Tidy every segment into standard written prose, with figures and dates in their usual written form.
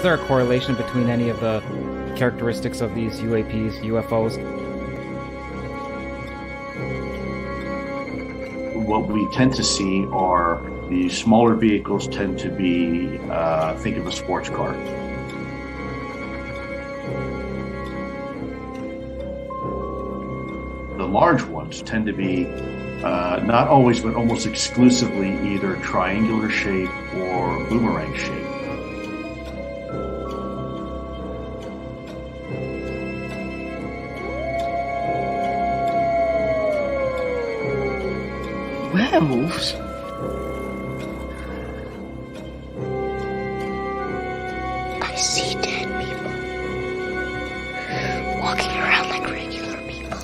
there a correlation between any of the characteristics of these UAPs, UFOs? What we tend to see are the smaller vehicles tend to be, think of a sports car. The large ones tend to be not always, but almost exclusively either triangular shape or boomerang shape. Werewolves? I see dead people walking around like regular people.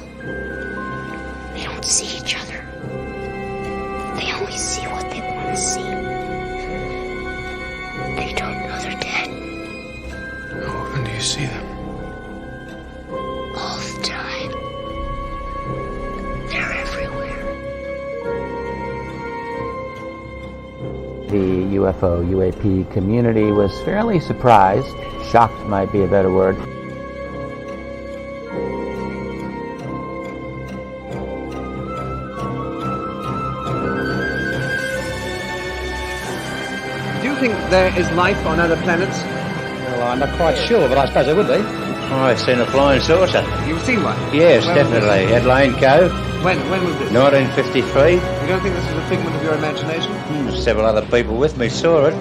They don't see each other. They only see what they want to see. They don't know they're dead. How often do you see them? All the time. They're everywhere. The UFO UAP community was fairly surprised. Shocked might be a better word. Do you think there is life on other planets? Well, I'm not quite sure, but I suppose there would be. I've seen a flying saucer. You've seen one? Yes, When was definitely. this? At Lane Cove, When was this? 1953. You don't think this is a figment of your imagination? Several other people with me saw it.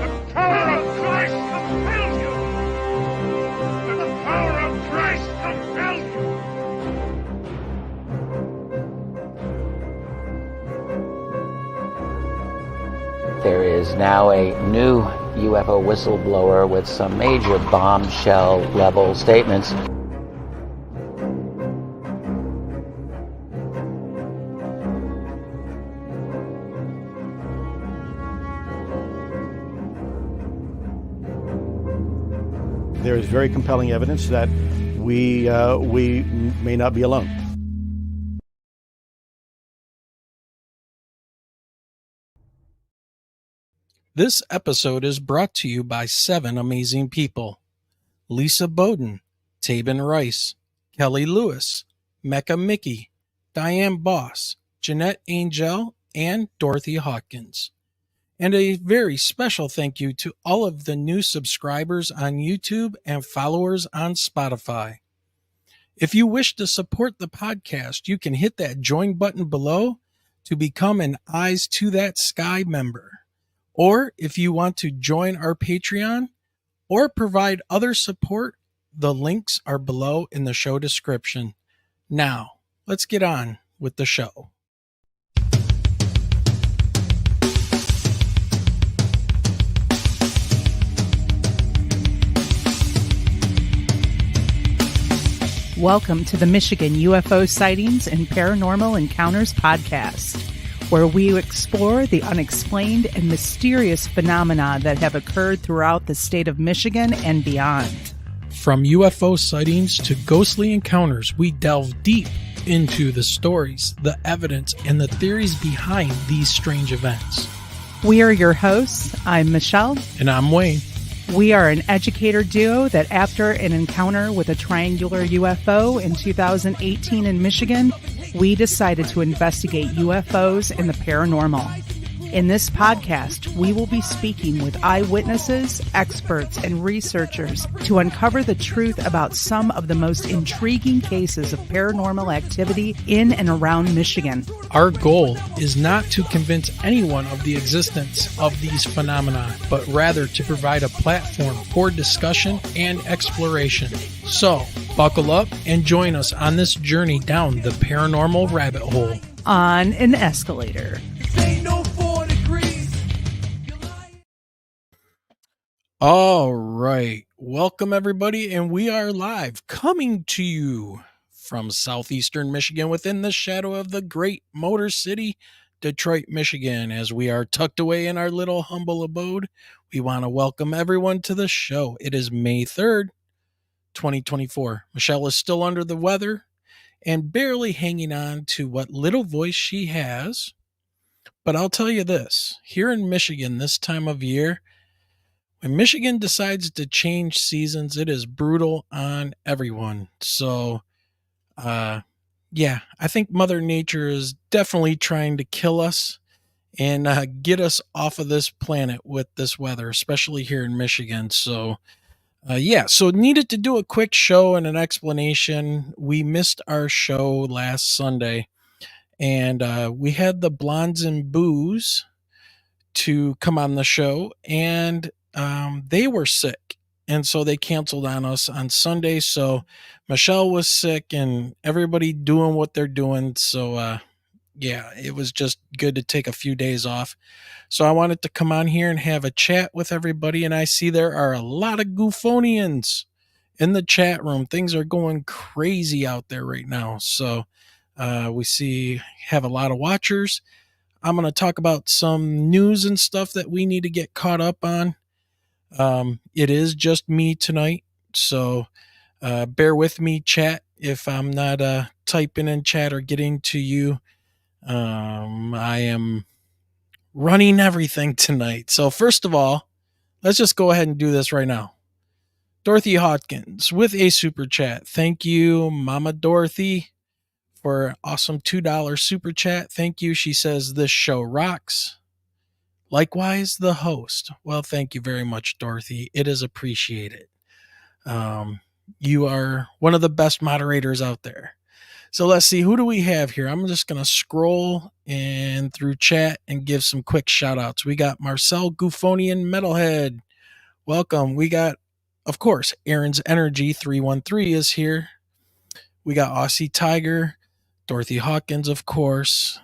The power of Christ compels you! The power of Christ compels you! There is now a new UFO whistleblower with some major bombshell level statements. There is very compelling evidence that we may not be alone. This episode is brought to you by 7 amazing people: Lisa Bowden, Tabin Rice, Kelly Lewis, Mecca Mickey, Diane Boss, Jeanette Angel, and Dorothy Hawkins. And a very special thank you to all of the new subscribers on YouTube and followers on Spotify. If you wish to support the podcast, you can hit that join button below to become an Eyes to That Sky member. Or if you want to join our Patreon or provide other support, the links are below in the show description. Now, let's get on with the show. Welcome to the Michigan UFO Sightings and Paranormal Encounters podcast, where we explore the unexplained and mysterious phenomena that have occurred throughout the state of Michigan and beyond. From UFO sightings to ghostly encounters, we delve deep into the stories, the evidence, and the theories behind these strange events. We are your hosts. I'm Michelle. And I'm Wayne. We are an educator duo that after an encounter with a triangular UFO in 2018 in Michigan, we decided to investigate UFOs and the paranormal. In this podcast, we will be speaking with eyewitnesses, experts, and researchers to uncover the truth about some of the most intriguing cases of paranormal activity in and around Michigan. Our goal is not to convince anyone of the existence of these phenomena, but rather to provide a platform for discussion and exploration. So, buckle up and join us on this journey down the paranormal rabbit hole. On an escalator. All right. Welcome, everybody, and we are live, coming to you from southeastern Michigan within the shadow of the great Motor City, Detroit, Michigan. As we are tucked away in our little humble abode, We want to welcome everyone to the show. It is May 3rd, 2024. Michelle is still under the weather and barely hanging on to what little voice she has. But I'll tell you this, here in Michigan this time of year, when Michigan decides to change seasons, it is brutal on everyone. So, yeah, I think Mother Nature is definitely trying to kill us and get us off of this planet with this weather, especially here in Michigan. So, yeah, so needed to do a quick show and an explanation. We missed our show last Sunday, and we had the Blondes and Booze to come on the show, and they were sick. And so they canceled on us on Sunday. So Michelle was sick and everybody doing what they're doing. So, yeah, it was just good to take a few days off. So I wanted to come on here and have a chat with everybody. And I see there are a lot of Goofonians in the chat room. Things are going crazy out there right now. So we have a lot of watchers. I'm going to talk about some news and stuff that we need to get caught up on. It is just me tonight. So bear with me, chat, if I'm not typing in chat or getting to you. I am running everything tonight. So first of all, let's just go ahead and do this right now. Dorothy Hawkins with a super chat. Thank you, Mama Dorothy, for awesome $2 super chat. Thank you. She says this show rocks. Likewise, the host. Well, thank you very much, Dorothy. It is appreciated. You are one of the best moderators out there. So let's see, who do we have here? I'm just going to scroll and through chat and give some quick shout outs. We got Marcel Goofonian Metalhead. Welcome. We got, of course, Aaron's Energy 313 is here. We got Aussie Tiger, Dorothy Hawkins, of course.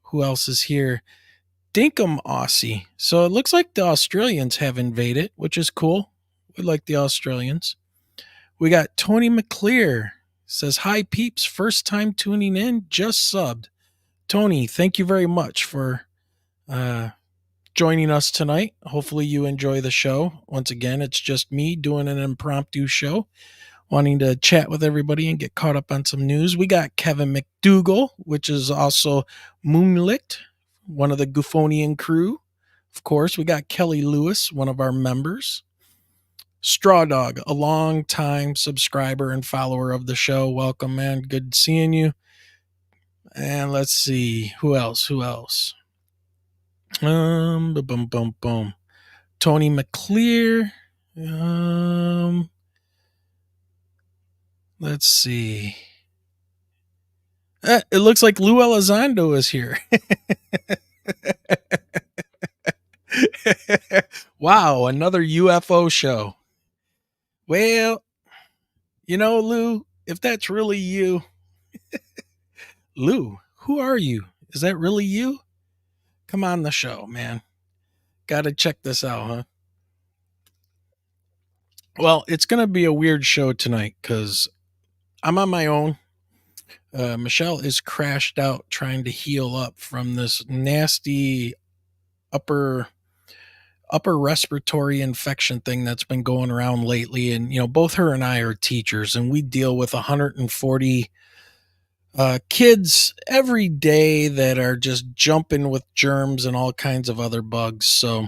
Who else is here? Dinkum Aussie. So it looks like the Australians have invaded, which is cool. We like the Australians. We got Tony McClear. Says, hi, peeps. First time tuning in, just subbed. Tony, thank you very much for joining us tonight. Hopefully you enjoy the show. Once again, it's just me doing an impromptu show, wanting to chat with everybody and get caught up on some news. We got Kevin McDougall, which is also Moonlicht, one of the Goofonian crew. Of course, we got Kelly Lewis, one of our members. Straw Dog, a long-time subscriber and follower of the show. Welcome, man. Good seeing you. And let's see. Who else? Tony McClear. Let's see. It looks like Lou Elizondo is here. Wow, another UFO show. Well, Lou, if that's really you, Lou, who are you? Is that really you? Come on the show, man. Got to check this out, huh? Well, it's going to be a weird show tonight because I'm on my own. Michelle is crashed out trying to heal up from this nasty upper respiratory infection thing that's been going around lately. And, both her and I are teachers and we deal with 140 kids every day that are just jumping with germs and all kinds of other bugs. So,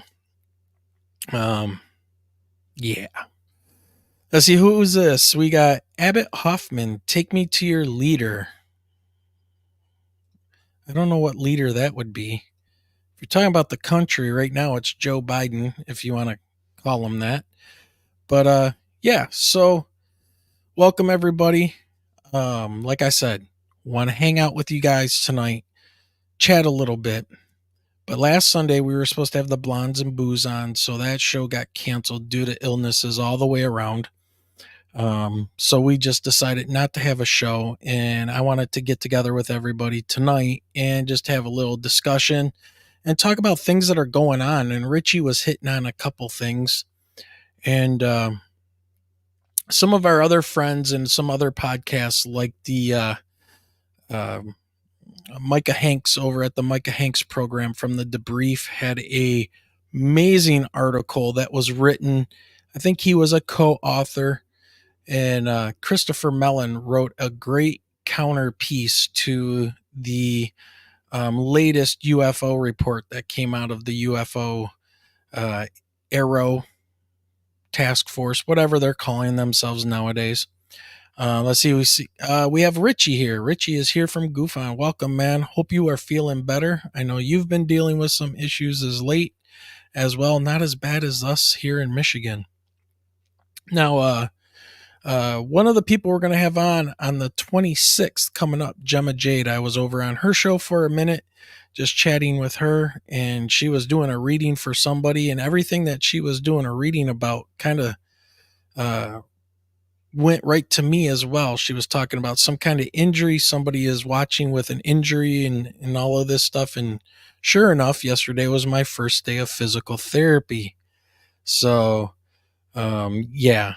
yeah. Let's see, who's this? We got Abbott Hoffman. Take me to your leader. I don't know what leader that would be. If you're talking about the country right now, it's Joe Biden, if you want to call him that. But yeah, so welcome everybody. Like I said, want to hang out with you guys tonight, chat a little bit. But last Sunday we were supposed to have the Blondes and Booze on, so that show got canceled due to illnesses all the way around. So we just decided not to have a show, and I wanted to get together with everybody tonight and just have a little discussion and talk about things that are going on. And Richie was hitting on a couple things, and some of our other friends and some other podcasts like the Micah Hanks over at the Micah Hanks program from the Debrief had a amazing article that was written. I think he was a co-author, and Christopher Mellon wrote a great counterpiece to the latest UFO report that came out of the UFO Arrow Task Force, whatever they're calling themselves nowadays. Let's see. We have Richie here. Richie is here from GoofOn. Welcome, man. Hope you are feeling better. I know you've been dealing with some issues as late as well. Not as bad as us here in Michigan. Now, one of the people we're going to have on the 26th coming up, Gemma Jade. I was over on her show for a minute, just chatting with her, and she was doing a reading for somebody, and everything that she was doing a reading about kind of went right to me as well. She was talking about some kind of injury. Somebody is watching with an injury and all of this stuff. And sure enough, yesterday was my first day of physical therapy. So, yeah,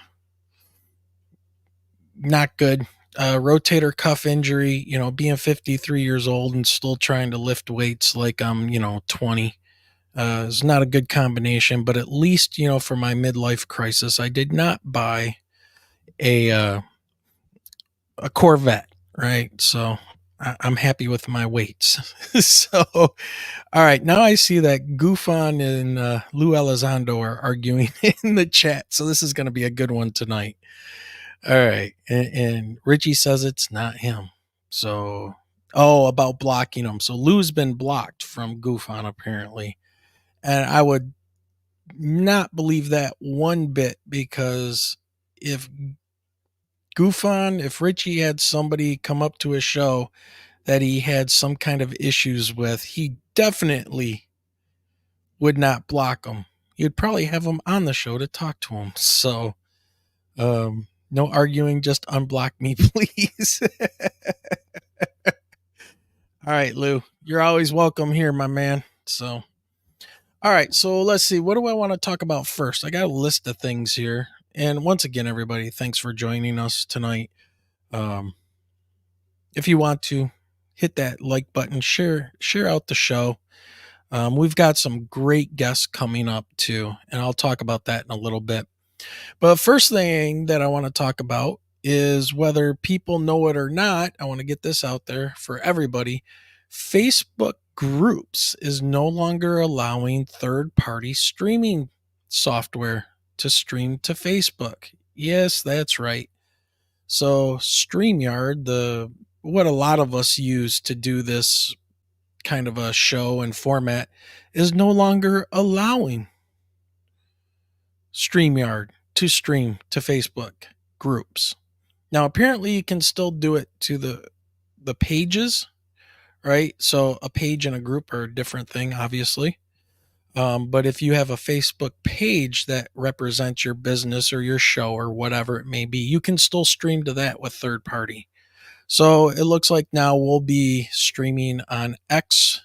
not good. Rotator cuff injury, being 53 years old and still trying to lift weights like I'm, 20. Is not a good combination, but at least, for my midlife crisis, I did not buy a Corvette, right? So I'm happy with my weights. So, all right, now I see that GoofOn and Lou Elizondo are arguing in the chat. So this is going to be a good one tonight. All right, and Richie says it's not him. So, about blocking him. So Lou's been blocked from GoofOn apparently, and I would not believe that one bit, because if Richie had somebody come up to his show that he had some kind of issues with, he definitely would not block him. You'd probably have him on the show to talk to him. So, no arguing, just unblock me, please. All right, Lou, you're always welcome here, my man. So, all right, so let's see. What do I want to talk about first? I got a list of things here. And once again, everybody, thanks for joining us tonight. If you want to hit that like button, share out the show. We've got some great guests coming up too, and I'll talk about that in a little bit. But first thing that I want to talk about is, whether people know it or not, I want to get this out there for everybody. Facebook Groups is no longer allowing third-party streaming software to stream to Facebook. Yes, that's right. So StreamYard, what a lot of us use to do this kind of a show and format, is no longer allowing StreamYard to stream to Facebook Groups. Now, apparently you can still do it to the pages, right? So a page and a group are a different thing, obviously. But if you have a Facebook page that represents your business or your show or whatever it may be, you can still stream to that with third party. So it looks like now we'll be streaming on X,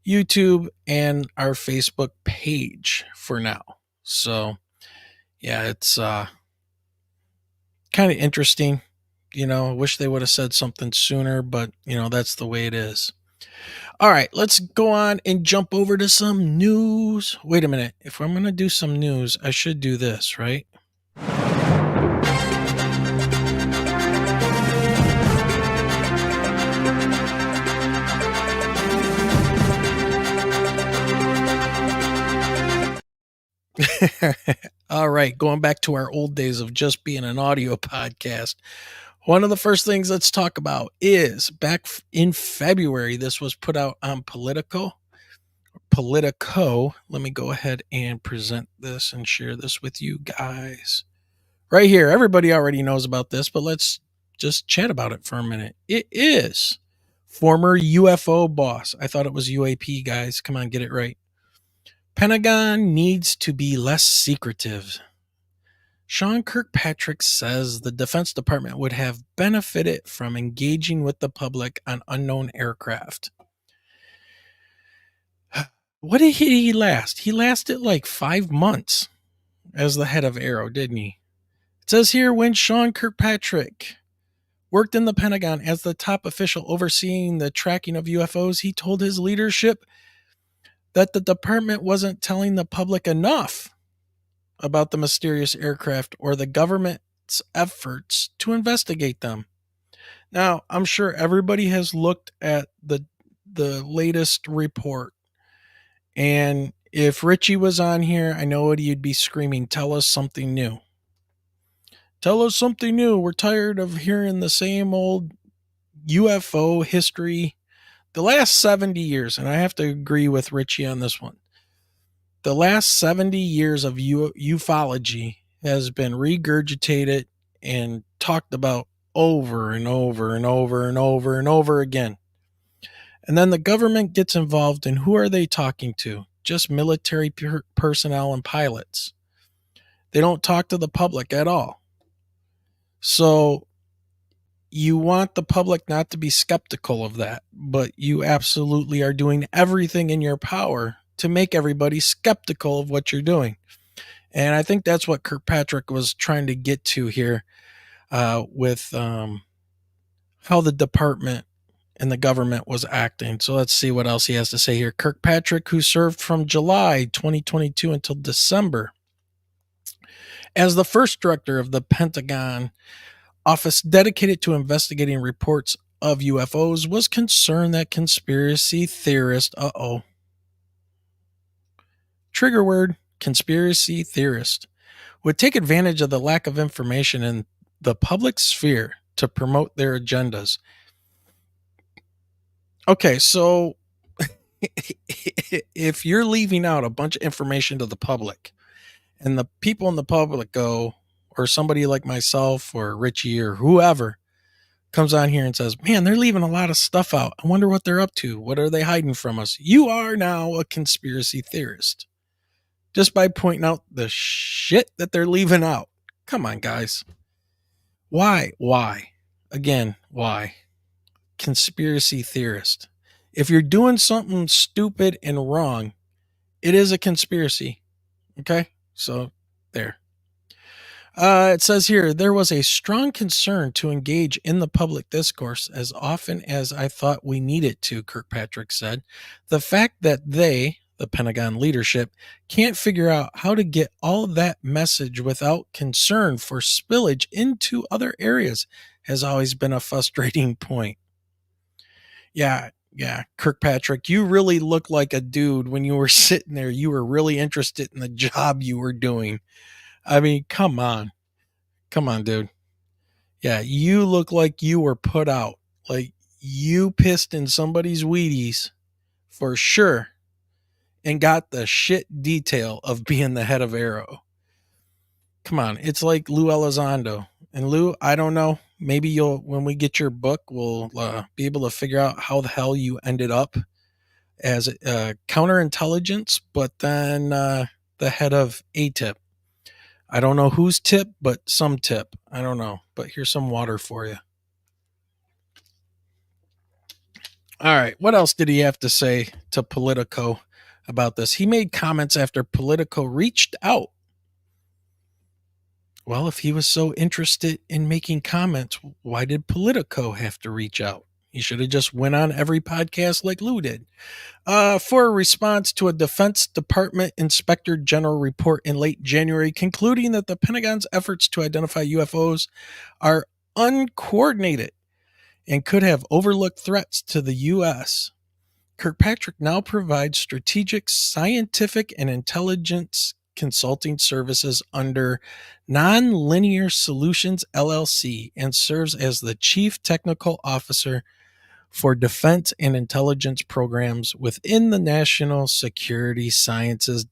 YouTube, and our Facebook page for now. So yeah, it's kind of interesting. I wish they would have said something sooner, but that's the way it is. All right, let's go on and jump over to some news. Wait a minute. If I'm going to do some news, I should do this, right? All right, going back to our old days of just being an audio podcast. One of the first things let's talk about is, back in February, this was put out on Politico. Let me go ahead and present this and share this with you guys. Right here, everybody already knows about this, but let's just chat about it for a minute. It is former UFO boss. I thought it was UAP, guys. Come on, get it right. Pentagon needs to be less secretive. Sean Kirkpatrick says the Defense Department would have benefited from engaging with the public on unknown aircraft. What did he last? He lasted like 5 months as the head of Aero, didn't he? It says here, when Sean Kirkpatrick worked in the Pentagon as the top official overseeing the tracking of UFOs, he told his leadership that the department wasn't telling the public enough about the mysterious aircraft or the government's efforts to investigate them. Now, I'm sure everybody has looked at the latest report, and if Richie was on here, I know he'd be screaming, "Tell us something new. Tell us something new. We're tired of hearing the same old UFO history." The last 70 years, and I have to agree with Richie on this one. The last 70 years of ufology has been regurgitated and talked about over and over and over and over and over again. And then the government gets involved, and who are they talking to? Just military personnel and pilots. They don't talk to the public at all. So you want the public not to be skeptical of that, but you absolutely are doing everything in your power to make everybody skeptical of what you're doing. And I think that's what Kirkpatrick was trying to get to here with how the department and the government was acting. So let's see what else he has to say here. Kirkpatrick, who served from July 2022 until December as the first director of the Pentagon office dedicated to investigating reports of UFOs, was concerned that conspiracy theorists, trigger word, conspiracy theorist, would take advantage of the lack of information in the public sphere to promote their agendas. Okay, so if you're leaving out a bunch of information to the public and the people in the public go, or somebody like myself or Richie or whoever comes on here and says, "Man, they're leaving a lot of stuff out. I wonder what they're up to. What are they hiding from us?" You are now a conspiracy theorist just by pointing out the shit that they're leaving out. Come on, guys. Why? Again, why? Conspiracy theorist. If you're doing something stupid and wrong, it is a conspiracy. Okay? So, there. It says here, there was a strong concern to engage in the public discourse as often as I thought we needed to, Kirkpatrick said. The fact that they, the Pentagon leadership, can't figure out how to get all of that message without concern for spillage into other areas has always been a frustrating point. Yeah, Kirkpatrick, you really look like a dude when you were sitting there. You were really interested in the job you were doing. I mean, come on, dude. Yeah, you look like you were put out. Like you pissed in somebody's Wheaties for sure and got the shit detail of being the head of Arrow. Come on, it's like Lou Elizondo. And Lou, I don't know, maybe when we get your book, we'll be able to figure out how the hell you ended up as counterintelligence, but then the head of ATIP. I don't know whose tip, but some tip. I don't know, but here's some water for you. All right, what else did he have to say to Politico about this? He made comments after Politico reached out. Well, if he was so interested in making comments, why did Politico have to reach out? He should have just went on every podcast like Lou did. For a response to a Defense Department Inspector General report in late January concluding that the Pentagon's efforts to identify UFOs are uncoordinated and could have overlooked threats to the U.S., Kirkpatrick now provides strategic, scientific, and intelligence consulting services under Nonlinear Solutions LLC and serves as the Chief Technical Officer for Defense and Intelligence Programs within the National Security Sciences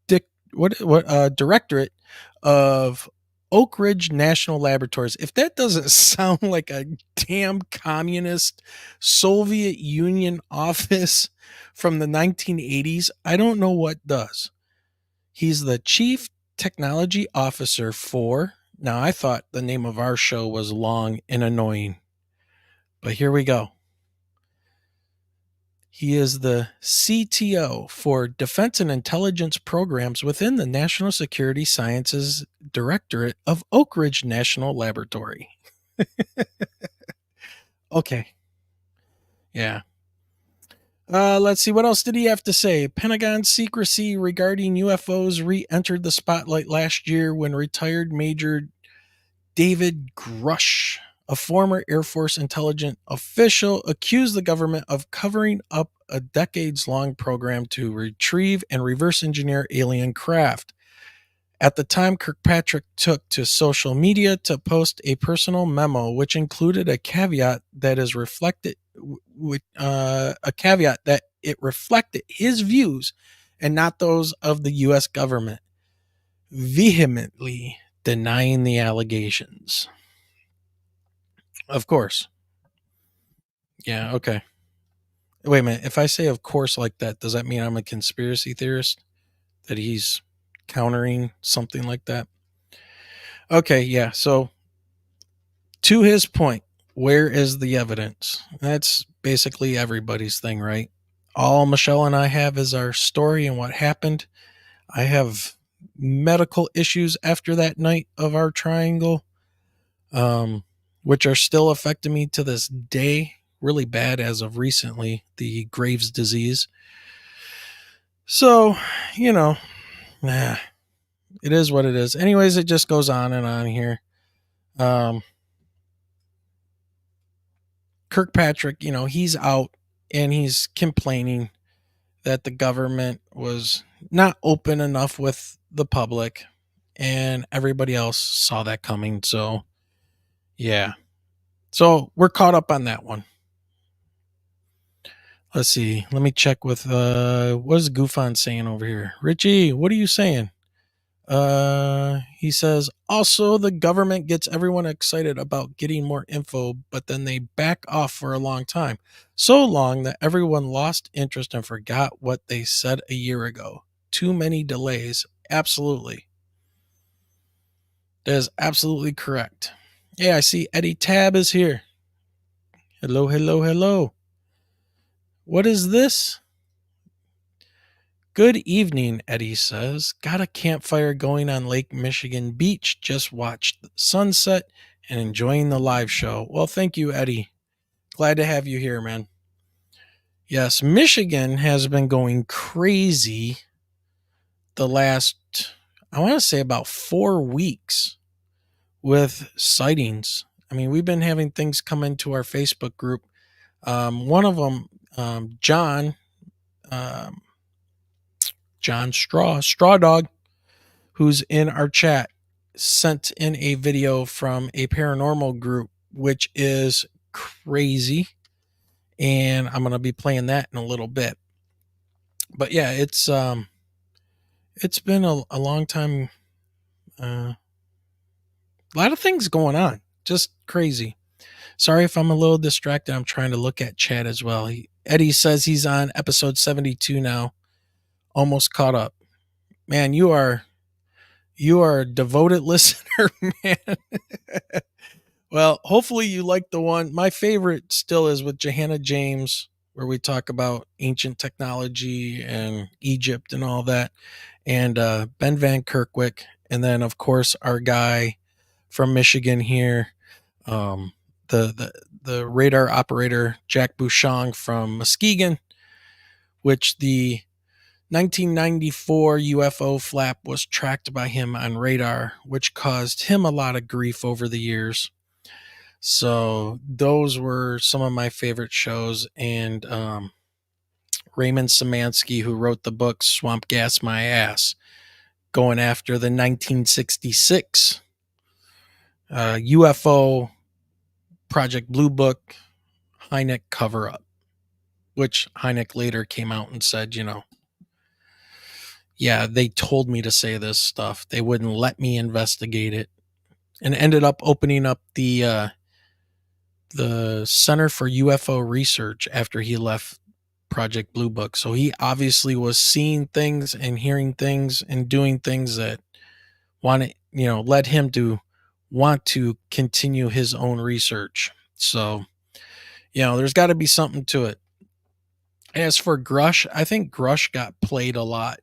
Directorate of Oak Ridge National Laboratories. If that doesn't sound like a damn communist Soviet Union office from the 1980s, I don't know what does. He's the Chief Technology Officer for, now I thought the name of our show was long and annoying, but here we go. He is the CTO for Defense and Intelligence Programs within the National Security Sciences Directorate of Oak Ridge National Laboratory. Okay. Yeah. Let's see. What else did he have to say? Pentagon secrecy regarding UFOs re-entered the spotlight last year when retired Major David Grush, a former Air Force intelligence official, accused the government of covering up a decades-long program to retrieve and reverse engineer alien craft. At the time, Kirkpatrick took to social media to post a personal memo, which included a caveat that it reflected his views and not those of the U.S. government, vehemently denying the allegations. Of course. Yeah, okay. Wait a minute. If I say of course like that, does that mean I'm a conspiracy theorist? That he's countering something like that? Okay, yeah. So to his point, where is the evidence? That's basically everybody's thing, right? All Michelle and I have is our story and what happened. I have medical issues after that night of our triangle, which are still affecting me to this day, really bad as of recently, the Graves' disease. So, it is what it is. Anyways, it just goes on and on here. Kirkpatrick, he's out and he's complaining that the government was not open enough with the public, and everybody else saw that coming. So, yeah. So we're caught up on that one. Let's see. Let me check with what is Goofon saying over here? Richie, what are you saying? He says, also the government gets everyone excited about getting more info, but then they back off for a long time. So long that everyone lost interest and forgot what they said a year ago. Too many delays. Absolutely. That is absolutely correct. Yeah, I see Eddie Tab is here. Hello, hello, hello. What is this? Good evening, Eddie says. Got a campfire going on Lake Michigan Beach. Just watched the sunset and enjoying the live show. Well, thank you, Eddie. Glad to have you here, man. Yes, Michigan has been going crazy the last, I want to say about 4 weeks with sightings. I mean, we've been having things come into our Facebook group. One of them, John Straw Dog, who's in our chat, sent in a video from a paranormal group, which is crazy. And I'm going to be playing that in a little bit. But yeah, it's been a long time. A lot of things going on. Just crazy. Sorry if I'm a little distracted. I'm trying to look at chat as well. Eddie says he's on episode 72 now. Almost caught up. Man, you are a devoted listener, man. Well, hopefully you like the one. My favorite still is with Johanna James, where we talk about ancient technology and Egypt and all that, and Ben Van Kerkwick, and then of course our guy from Michigan here, the radar operator Jack Bouchong from Muskegon, which the 1994 UFO flap was tracked by him on radar, which caused him a lot of grief over the years. So those were some of my favorite shows. And Raymond Szymanski, who wrote the book Swamp Gas My Ass, going after the 1966 UFO Project Blue Book Hynek cover-up, which Hynek later came out and said, yeah, they told me to say this stuff. They wouldn't let me investigate it, and ended up opening up the Center for UFO Research after he left Project Blue Book. So he obviously was seeing things and hearing things and doing things that led him to want to continue his own research. So, there's got to be something to it. As for Grush, I think Grush got played a lot.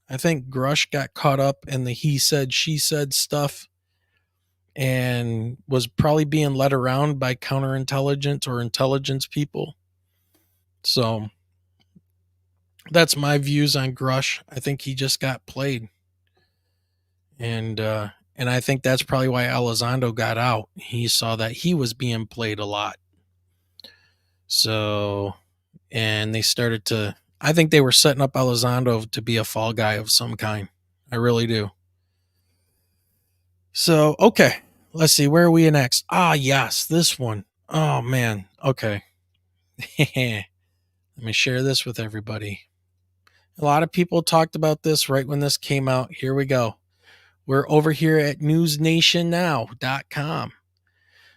I think Grush got caught up in the he said, she said stuff and was probably being led around by counterintelligence or intelligence people. So That's my views on Grush. I think he just got played. And I think that's probably why Elizondo got out. He saw that he was being played a lot. So, and they started to, I think they were setting up Elizondo to be a fall guy of some kind. I really do. So, okay. Let's see. Where are we next? Ah, yes. This one. Oh, man. Okay. Let me share this with everybody. A lot of people talked about this right when this came out. Here we go. We're over here at newsnationnow.com.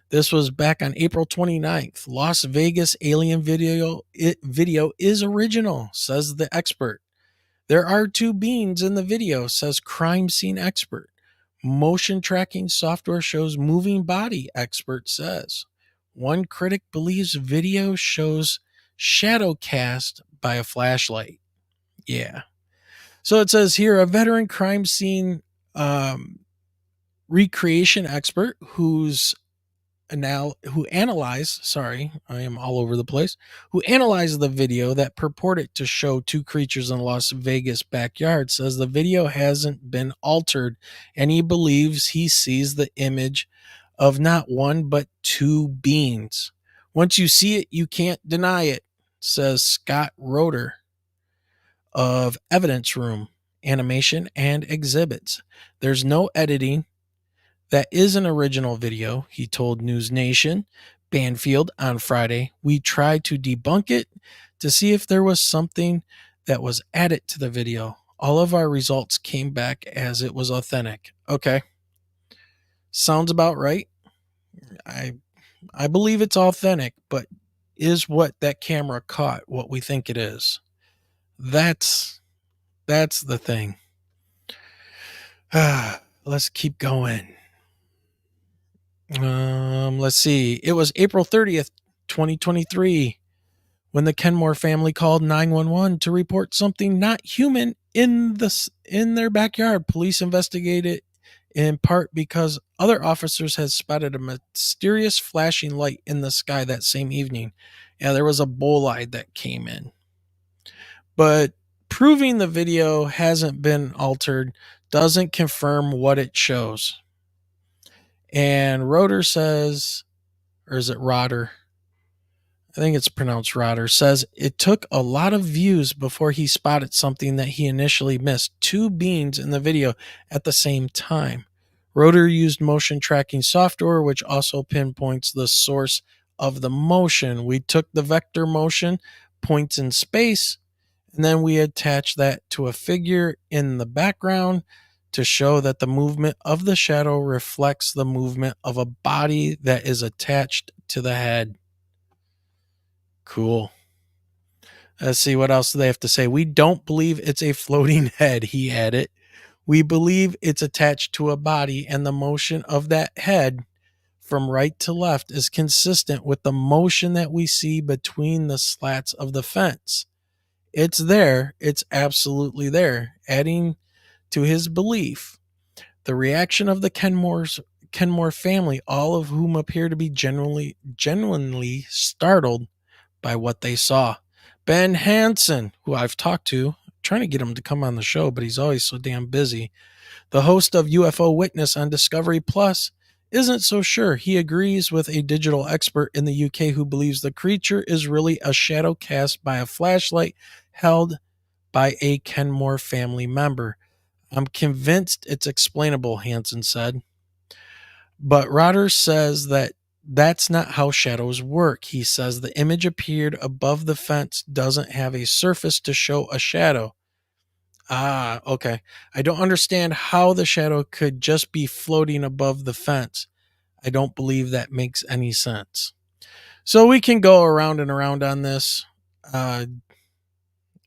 This was back on April 29th. Las Vegas alien video is original, says the expert. There are two beings in the video, says crime scene expert. Motion tracking software shows moving body, expert says. One critic believes video shows shadow cast by a flashlight. Yeah. So it says here a veteran crime scene recreation expert who analyzed the video that purported to show two creatures in Las Vegas backyard says the video hasn't been altered and he believes he sees the image of not one but two beings. Once you see it, you can't deny it, says Scott Roeder of Evidence Room Animation and Exhibits. There's no editing. That is an original video, he told News Nation Banfield on Friday. We tried to debunk it to see if there was something that was added to the video. All of our results came back as it was authentic. Okay. Sounds about right. I believe it's authentic, but is what that camera caught what we think it is? That's the thing. Let's keep going. Let's see. It was April 30th, 2023, when the Kenmore family called 911 to report something not human in their backyard. Police investigated in part because other officers had spotted a mysterious flashing light in the sky that same evening. Yeah, there was a bolide that came in. But proving the video hasn't been altered doesn't confirm what it shows. And Roeder says, or is it Roder? I think it's pronounced Roder, says it took a lot of views before he spotted something that he initially missed. Two beings in the video at the same time. Roeder used motion tracking software, which also pinpoints the source of the motion. We took the vector motion, points in space, and then we attached that to a figure in the background to show that the movement of the shadow reflects the movement of a body that is attached to the head. Cool. Let's see, what else do they have to say? We don't believe it's a floating head, he added. We believe it's attached to a body, and the motion of that head from right to left is consistent with the motion that we see between the slats of the fence. It's there. It's absolutely there. Adding to his belief, the reaction of the Kenmore family, all of whom appear to be genuinely startled by what they saw. Ben Hansen, who I've talked to, trying to get him to come on the show, but he's always so damn busy. The host of UFO Witness on Discovery Plus isn't so sure. He agrees with a digital expert in the UK who believes the creature is really a shadow cast by a flashlight held by a Kenmore family member. I'm convinced it's explainable, Hansen said. But Roder says that that's not how shadows work. He says the image appeared above the fence doesn't have a surface to show a shadow. Ah, okay. I don't understand how the shadow could just be floating above the fence. I don't believe that makes any sense. So we can go around and around on this.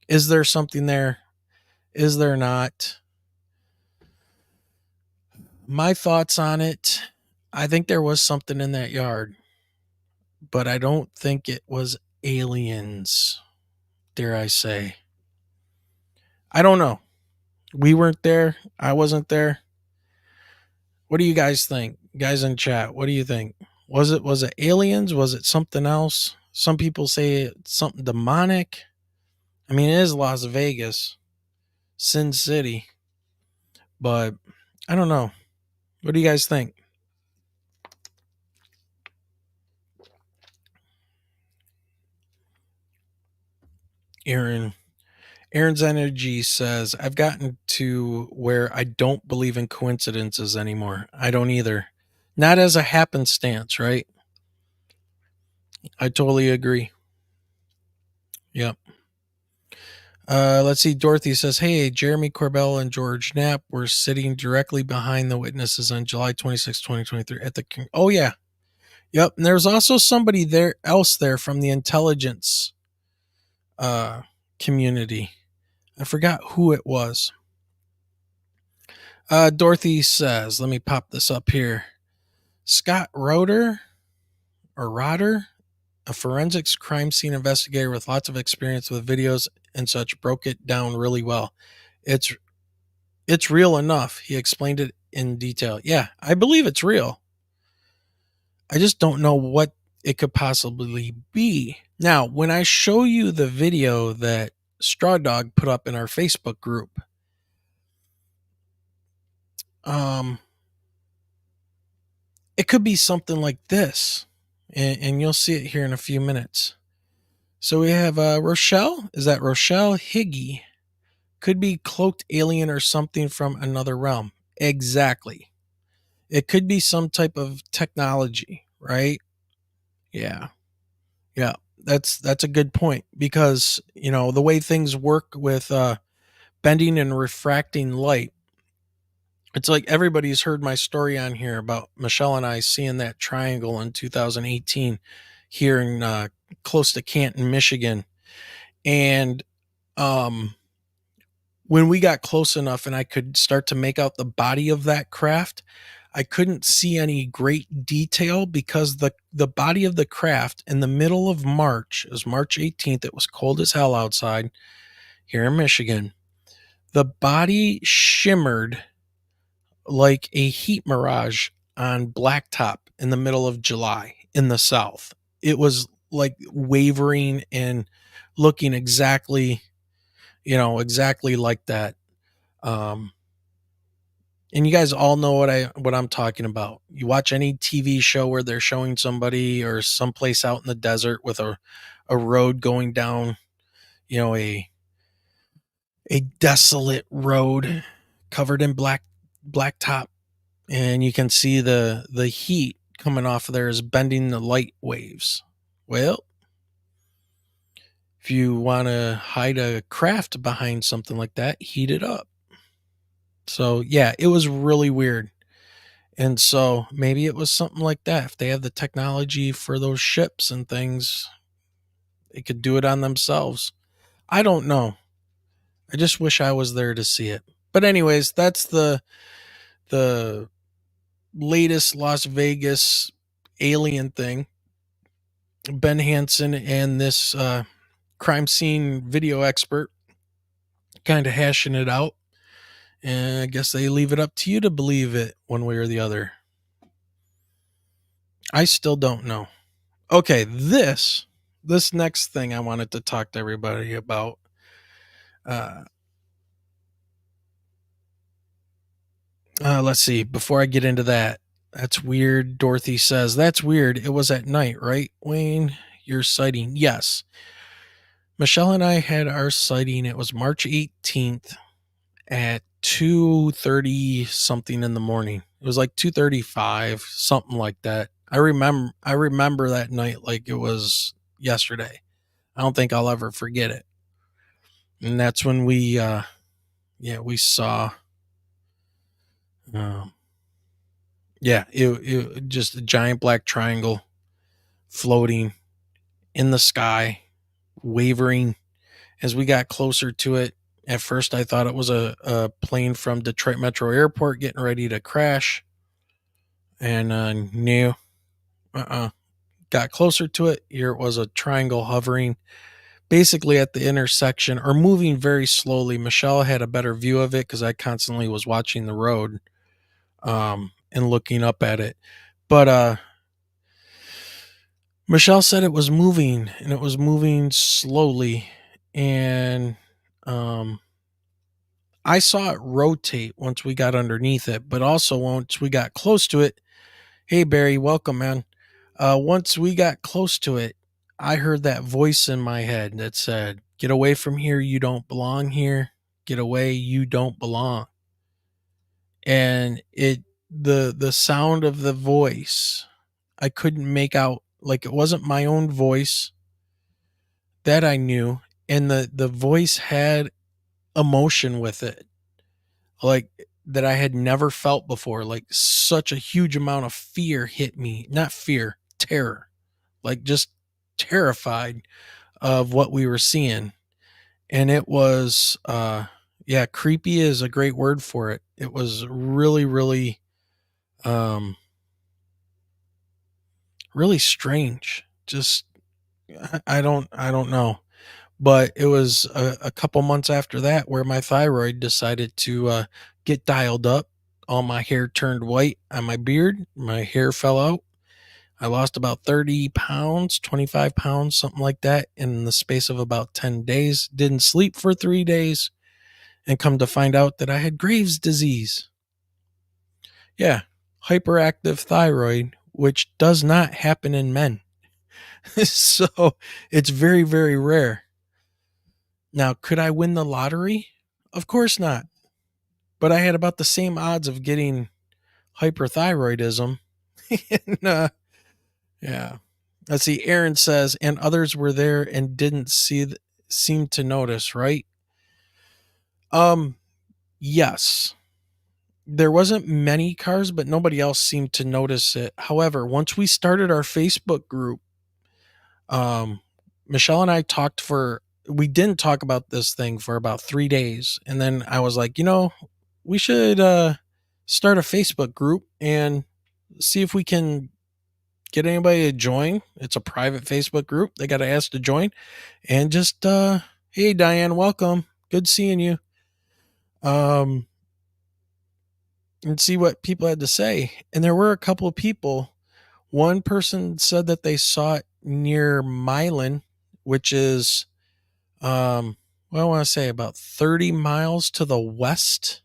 Is there something there? Is there not? My thoughts on it, I think there was something in that yard, but I don't think it was aliens, dare I say. I don't know. We weren't there. I wasn't there. What do you guys think? Guys in chat, what do you think? Was it aliens? Was it something else? Some people say it's something demonic. I mean, it is Las Vegas, Sin City, but I don't know. What do you guys think? Aaron's energy says, I've gotten to where I don't believe in coincidences anymore. I don't either. Not as a happenstance, right? I totally agree. Yep. Let's see. Dorothy says, hey, Jeremy Corbell and George Knapp were sitting directly behind the witnesses on July 26, 2023 at the... Oh, yeah. Yep. And there's also somebody else there from the intelligence community. I forgot who it was. Dorothy says, let me pop this up here. Scott Roder, a forensics crime scene investigator with lots of experience with videos and such, broke it down really well. It's real enough. He explained it in detail. Yeah, I believe it's real. I just don't know what it could possibly be. Now, when I show you the video that Straw Dog put up in our Facebook group, it could be something like this, and you'll see it here in a few minutes. So we have Rochelle. Is that Rochelle Higgy? Could be cloaked alien or something from another realm. Exactly. It could be some type of technology, right? Yeah. Yeah. That's a good point, because, you know, the way things work with bending and refracting light, it's like everybody's heard my story on here about Michelle and I seeing that triangle in 2018 here in close to Canton, Michigan. And when we got close enough and I could start to make out the body of that craft, I couldn't see any great detail because the body of the craft in the middle of March, it was March 18th, it was cold as hell outside here in Michigan. The body shimmered like a heat mirage on blacktop in the middle of July in the South. It was like wavering and looking exactly like that. And you guys all know what I'm talking about. You watch any TV show where they're showing somebody or someplace out in the desert with a road going down, a desolate road covered in blacktop, and you can see the heat coming off of there is bending the light waves. Well, if you want to hide a craft behind something like that, heat it up. So yeah, it was really weird. And so maybe it was something like that. If they have the technology for those ships and things, they could do it on themselves. I don't know. I just wish I was there to see it. But anyways, that's the latest Las Vegas alien thing. Ben Hansen and this crime scene video expert kind of hashing it out. And I guess they leave it up to you to believe it one way or the other. I still don't know. Okay, this next thing I wanted to talk to everybody about. Let's see. Before I get into that, that's weird. Dorothy says, that's weird. It was at night, right, Wayne? Your sighting. Yes. Michelle and I had our sighting. It was March 18th at 2:30 something in the morning. It was like 2:35, something like that. I remember that night like it was yesterday. I don't think I'll ever forget it. And that's when we saw it just a giant black triangle floating in the sky, wavering. As we got closer to it, at first I thought it was a plane from Detroit Metro Airport getting ready to crash. And no, got closer to it. Here it was, a triangle hovering basically at the intersection or moving very slowly. Michelle had a better view of it because I constantly was watching the road and looking up at it. But Michelle said it was moving, and it was moving slowly. and I saw it rotate once we got underneath it, but also once we got close to it. Hey Barry, welcome, man. Once we got close to it, I heard that voice in my head that said, "Get away from here, you don't belong here. Get away, you don't belong." And the sound of the voice, I couldn't make out, like it wasn't my own voice that I knew, and the voice had emotion with it, like that I had never felt before. Like such a huge amount of fear hit me, not fear, terror, like just terrified of what we were seeing. And it was, yeah, creepy is a great word for it. It was really, really, um, really strange. Just, I don't know. But it was a couple months after that where my thyroid decided to get dialed up. All my hair turned white on my beard. My hair fell out. I lost about 30 pounds, 25 pounds, something like that in the space of about 10 days. Didn't sleep for 3 days, and come to find out that I had Graves' disease. Yeah, hyperactive thyroid, which does not happen in men. So it's very, very rare. Now, could I win the lottery? Of course not. But I had about the same odds of getting hyperthyroidism. And, yeah. Let's see. Aaron says, and others were there and didn't seem to notice, right? Yes. There wasn't many cars, but nobody else seemed to notice it. However, once we started our Facebook group, Michelle and I we didn't talk about this thing for about 3 days. And then I was like, we should start a Facebook group and see if we can get anybody to join. It's a private Facebook group. They got to ask to join. And just, hey, Diane, welcome. Good seeing you. And see what people had to say. And there were a couple of people. One person said that they saw it near Milan, which is, I want to say about 30 miles to the west.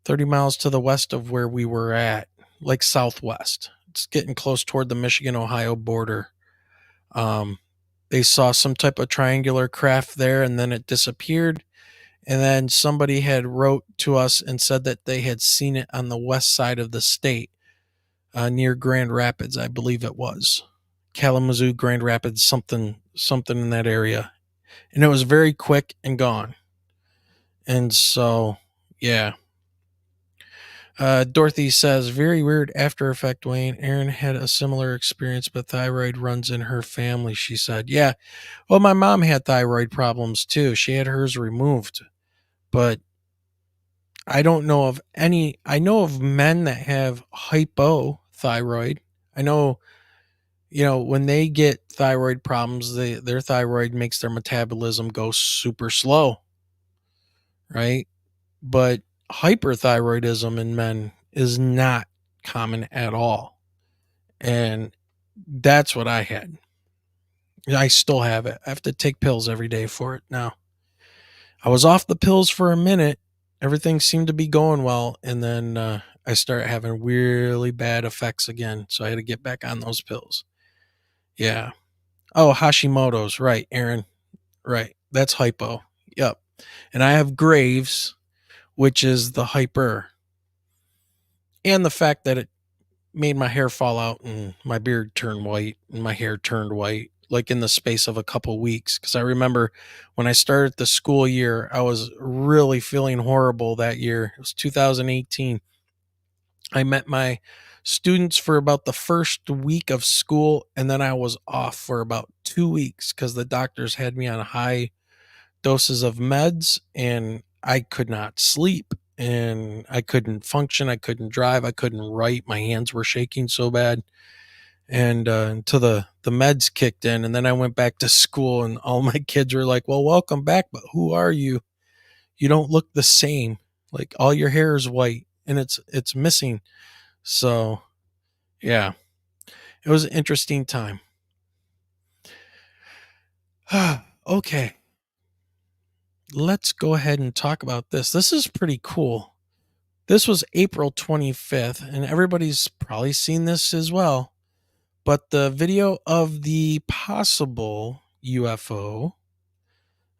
30 miles to the west of where we were at, like southwest. It's getting close toward the Michigan-Ohio border. They saw some type of triangular craft there, and then it disappeared. And then somebody had wrote to us and said that they had seen it on the west side of the state, near Grand Rapids, I believe it was. Kalamazoo, Grand Rapids, something in that area. And it was very quick and gone. And so, yeah. Dorothy says, very weird after effect, Wayne. Aaron had a similar experience, but thyroid runs in her family, she said. Yeah. Well, my mom had thyroid problems too. She had hers removed. But I don't know of any. I know of men that have hypothyroid. I know, when they get thyroid problems, their thyroid makes their metabolism go super slow, right? But hyperthyroidism in men is not common at all. And that's what I had. I still have it. I have to take pills every day for it now. I was off the pills for a minute. Everything seemed to be going well. And then I started having really bad effects again. So I had to get back on those pills. Yeah. Oh, Hashimoto's. Right, Aaron. Right. That's hypo. Yep. And I have Graves, which is the hyper. And the fact that it made my hair fall out and my beard turn white and my hair turned white, like in the space of a couple weeks. Because I remember when I started the school year, I was really feeling horrible that year. It was 2018. I met my students for about the first week of school, and then I was off for about 2 weeks because the doctors had me on high doses of meds, and I could not sleep, and I couldn't function. I couldn't drive. I couldn't write. My hands were shaking so bad. And until the meds kicked in, and then I went back to school, and all my kids were like, well, welcome back, but who are you? You don't look the same. Like all your hair is white and it's missing. So yeah, it was an interesting time. Okay. let's go ahead and talk about this. This is pretty cool. This was April 25th, and everybody's probably seen this as well. But the video of the possible UFO,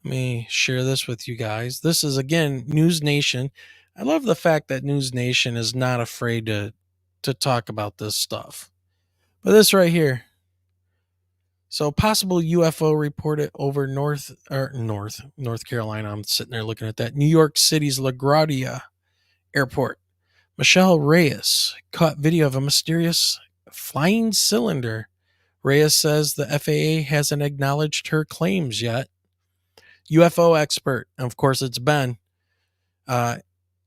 let me share this with you guys. This is, again, News Nation. I love the fact that News Nation is not afraid to talk about this stuff. But this right here. So, possible UFO reported over North Carolina. I'm sitting there looking at that. New York City's LaGuardia Airport. Michelle Reyes caught video of a mysterious flying cylinder. Reyes says the FAA hasn't acknowledged her claims yet. UFO expert, and of course it's Ben.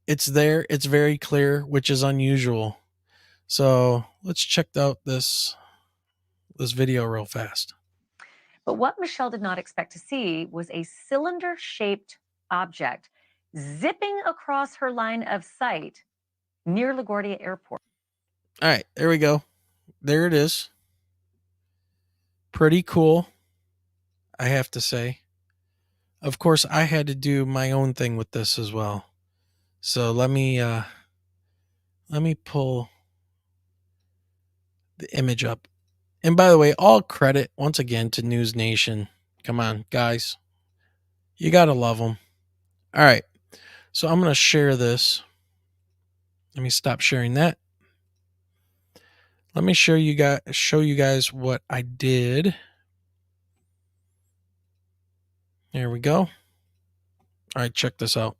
It's there. It's very clear, which is unusual. So let's check out this video real fast. But what Michelle did not expect to see was a cylinder-shaped object zipping across her line of sight near LaGuardia Airport. All right, there we go. There it is. Pretty cool, I have to say. Of course, I had to do my own thing with this as well. So let me pull the image up. And by the way, all credit once again to News Nation. Come on, guys. You got to love them. All right. So I'm going to share this. Let me stop sharing that. Let me show you guys what I did. There we go. All right, check this out.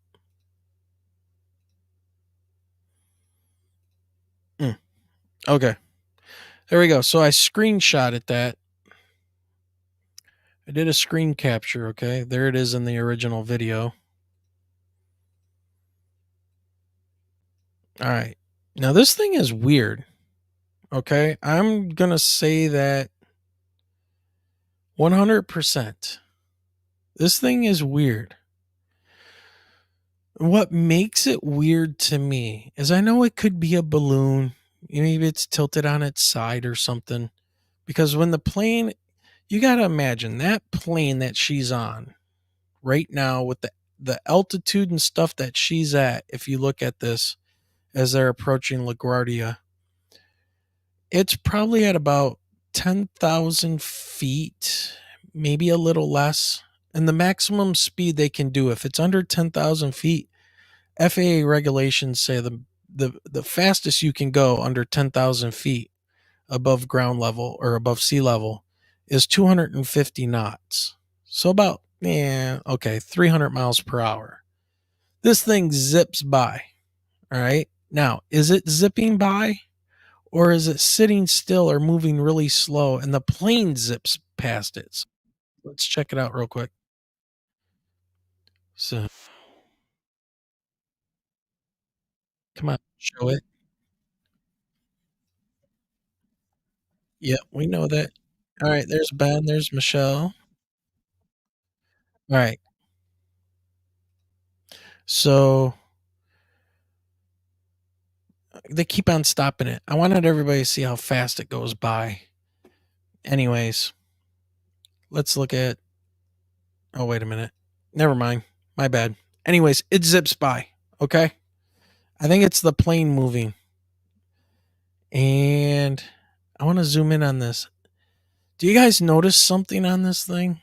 Okay. There we go. So I screenshotted that. I did a screen capture, okay? There it is in the original video. All right. Now this thing is weird. Okay? I'm going to say that 100%. This thing is weird. What makes it weird to me is I know it could be a balloon. Maybe it's tilted on its side or something. Because when the plane, you got to imagine that plane that she's on right now with the altitude and stuff that she's at, if you look at this as they're approaching LaGuardia, it's probably at about 10,000 feet, maybe a little less. And the maximum speed they can do, if it's under 10,000 feet, FAA regulations say the fastest you can go under 10,000 feet above ground level or above sea level is 250 knots. So about, 300 miles per hour. This thing zips by. All right. Now, is it zipping by or is it sitting still or moving really slow and the plane zips past it? So let's check it out real quick. So, come on, show it. Yeah, we know that. All right, there's Ben, there's Michelle. All right. So they keep on stopping it. I wanted everybody to see how fast it goes by. Anyways, let's look at. Oh, wait a minute. Never mind. My bad. Anyways, it zips by. Okay. I think it's the plane moving. And I want to zoom in on this. Do you guys notice something on this thing?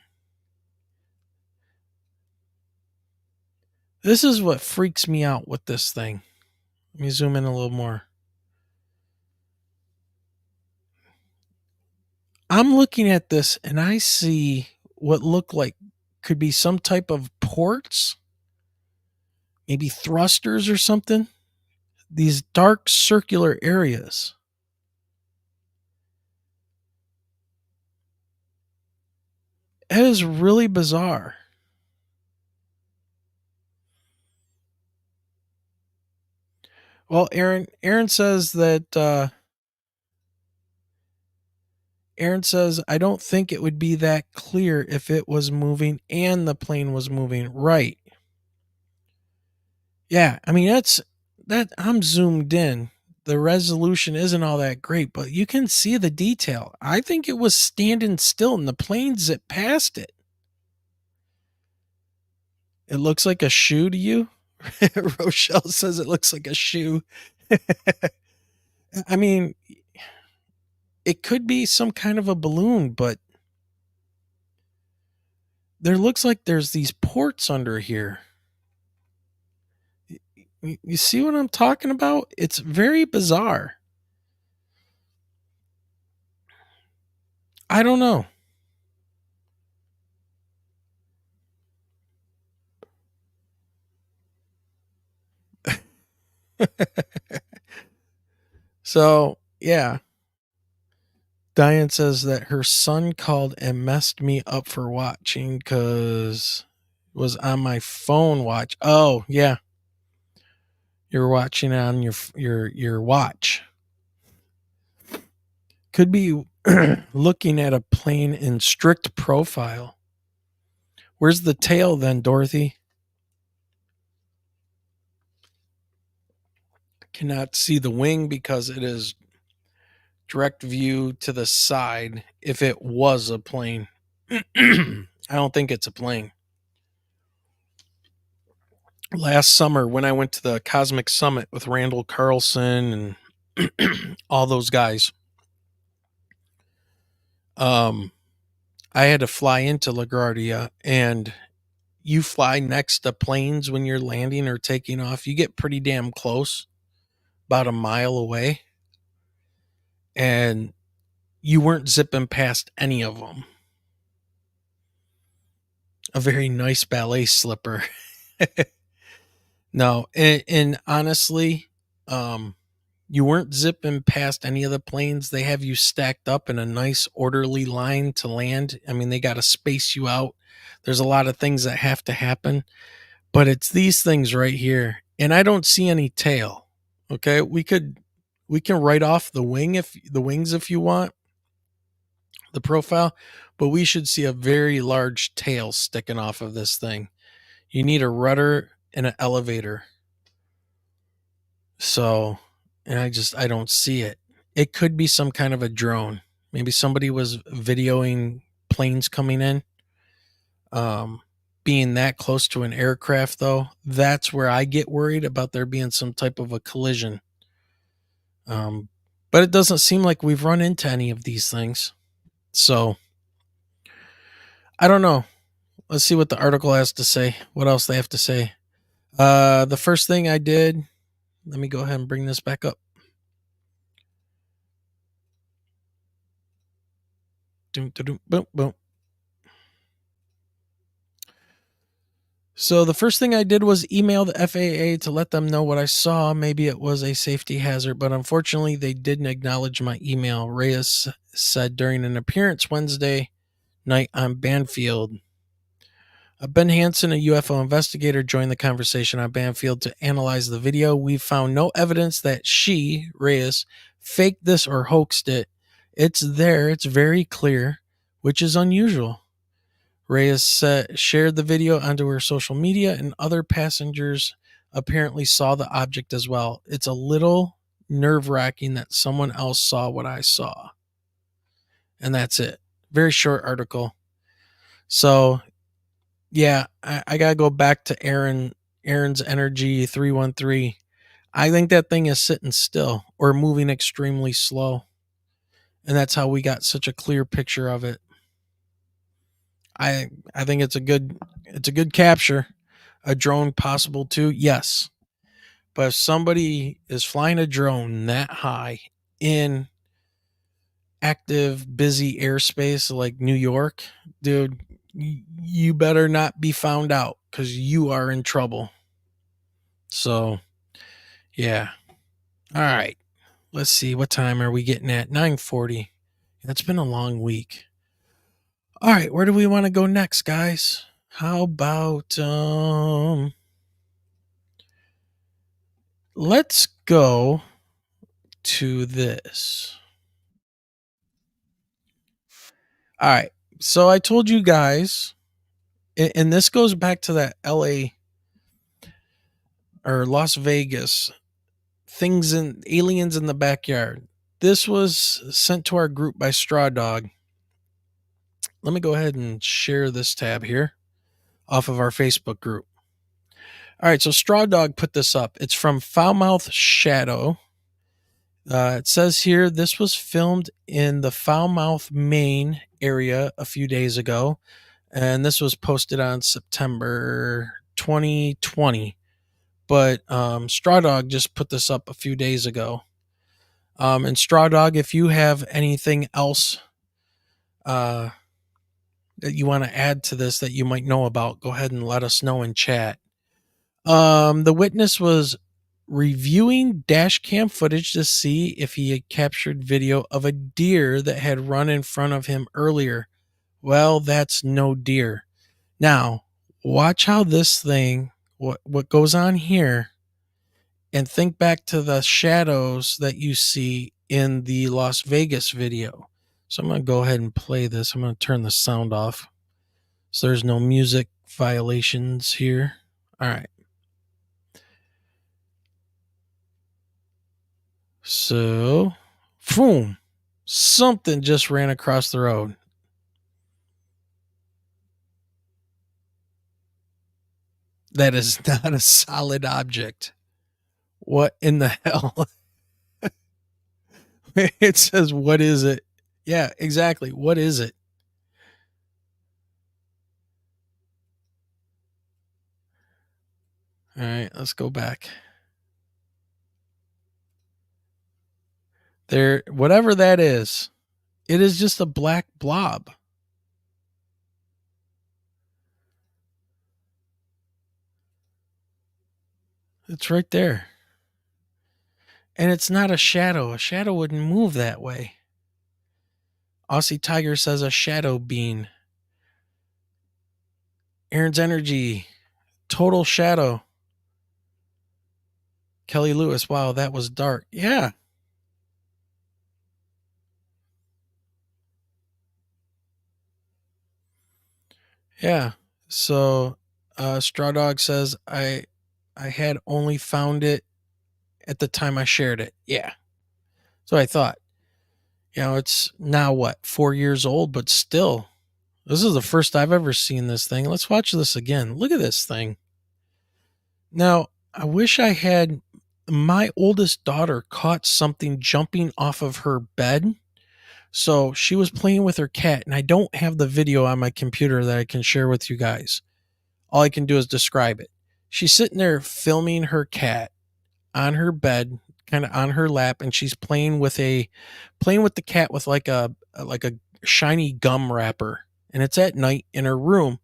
This is what freaks me out with this thing. Let me zoom in a little more. I'm looking at this and I see what look like could be some type of ports, maybe thrusters or something. These dark circular areas. It is really bizarre. Well, Aaron says that Aaron says, I don't think it would be that clear if it was moving and the plane was moving. Right. Yeah, I mean that I'm zoomed in. The resolution isn't all that great, but you can see the detail. I think it was standing still and the plane zipped past it. It looks like a shoe to you? Rochelle says it looks like a shoe. I mean, it could be some kind of a balloon, but there looks like there's these ports under here. You see what I'm talking about? It's very bizarre. I don't know. So, yeah. Diane says that her son called and messed me up for watching because it was on my phone watch. Oh, yeah. You're watching on your watch. Could be looking at a plane in strict profile. Where's the tail then, Dorothy? Cannot see the wing because it is direct view to the side if it was a plane. I don't think it's a plane. Last summer when I went to the Cosmic Summit with Randall Carlson and all those guys, I had to fly into LaGuardia, and you fly next to planes when you're landing or taking off. You get pretty damn close, about a mile away, and you weren't zipping past any of them. A very nice ballet slipper. No, and honestly, you weren't zipping past any of the planes. They have you stacked up in a nice orderly line to land. I mean, they got to space you out. There's a lot of things that have to happen, but it's these things right here. And I don't see any tail. Okay. We can write off the wings if you want, the profile, but we should see a very large tail sticking off of this thing. You need a rudder and an elevator. So, and I don't see it. It could be some kind of a drone. Maybe somebody was videoing planes coming in. Being that close to an aircraft, though, that's where I get worried about there being some type of a collision. But it doesn't seem like we've run into any of these things. So, I don't know. Let's see what the article has to say. What else they have to say. The first thing I did, let me go ahead and bring this back up. Boom, boom, boom. So the first thing I did was email the FAA to let them know what I saw. Maybe it was a safety hazard, but unfortunately they didn't acknowledge my email, Reyes said during an appearance Wednesday night on Banfield. Ben Hansen, a UFO investigator, joined the conversation on Banfield to analyze the video. We found no evidence that she, Reyes, faked this or hoaxed it. It's there. It's very clear, which is unusual. Reyes shared the video onto her social media, and other passengers apparently saw the object as well. It's a little nerve-wracking that someone else saw what I saw. And that's it. Very short article. So, yeah, I got to go back to Aaron's Energy 313. I think that thing is sitting still or moving extremely slow. And that's how we got such a clear picture of it. I think it's a good capture. A drone possible too, yes. But if somebody is flying a drone that high in active, busy airspace like New York, dude, you better not be found out because you are in trouble. So, yeah. All right. Let's see. What time are we getting at? 9:40. That's been a long week. All right, where do we want to go next, guys? How about let's go to this. All right. So I told you guys, and this goes back to that LA or Las Vegas things in aliens in the backyard. This was sent to our group by Straw Dog. Let me go ahead and share this tab here off of our Facebook group. All right, so Straw Dog put this up. It's from Foulmouth Shadow. It says here this was filmed in the Foulmouth, Maine area a few days ago, and this was posted on September 2020. But Straw Dog just put this up a few days ago. And Straw Dog, if you have anything else that you want to add to this that you might know about, go ahead and let us know in chat. The witness was reviewing dash cam footage to see if he had captured video of a deer that had run in front of him earlier. Well, that's no deer. Now, watch how this thing, what goes on here, and think back to the shadows that you see in the Las Vegas video. So I'm going to go ahead and play this. I'm going to turn the sound off so there's no music violations here. All right. So, boom, something just ran across the road. That is not a solid object. What in the hell? It says, what is it? Yeah, exactly. What is it? All right, let's go back. There, whatever that is, it is just a black blob. It's right there. And it's not a shadow. A shadow wouldn't move that way. Aussie Tiger says a shadow bean. Aaron's Energy. Total shadow. Kelly Lewis. Wow, that was dark. Yeah. Yeah. So Straw Dog says I had only found it at the time I shared it. Yeah. So I thought. You know, it's now what, 4 years old, but still, this is the first I've ever seen this thing. Let's watch this again. Look at this thing. Now, I wish I had my oldest daughter caught something jumping off of her bed. So she was playing with her cat, and I don't have the video on my computer that I can share with you guys. All I can do is describe it. She's sitting there filming her cat on her bed, kind of on her lap, and she's playing with the cat with like a shiny gum wrapper. And it's at night in her room.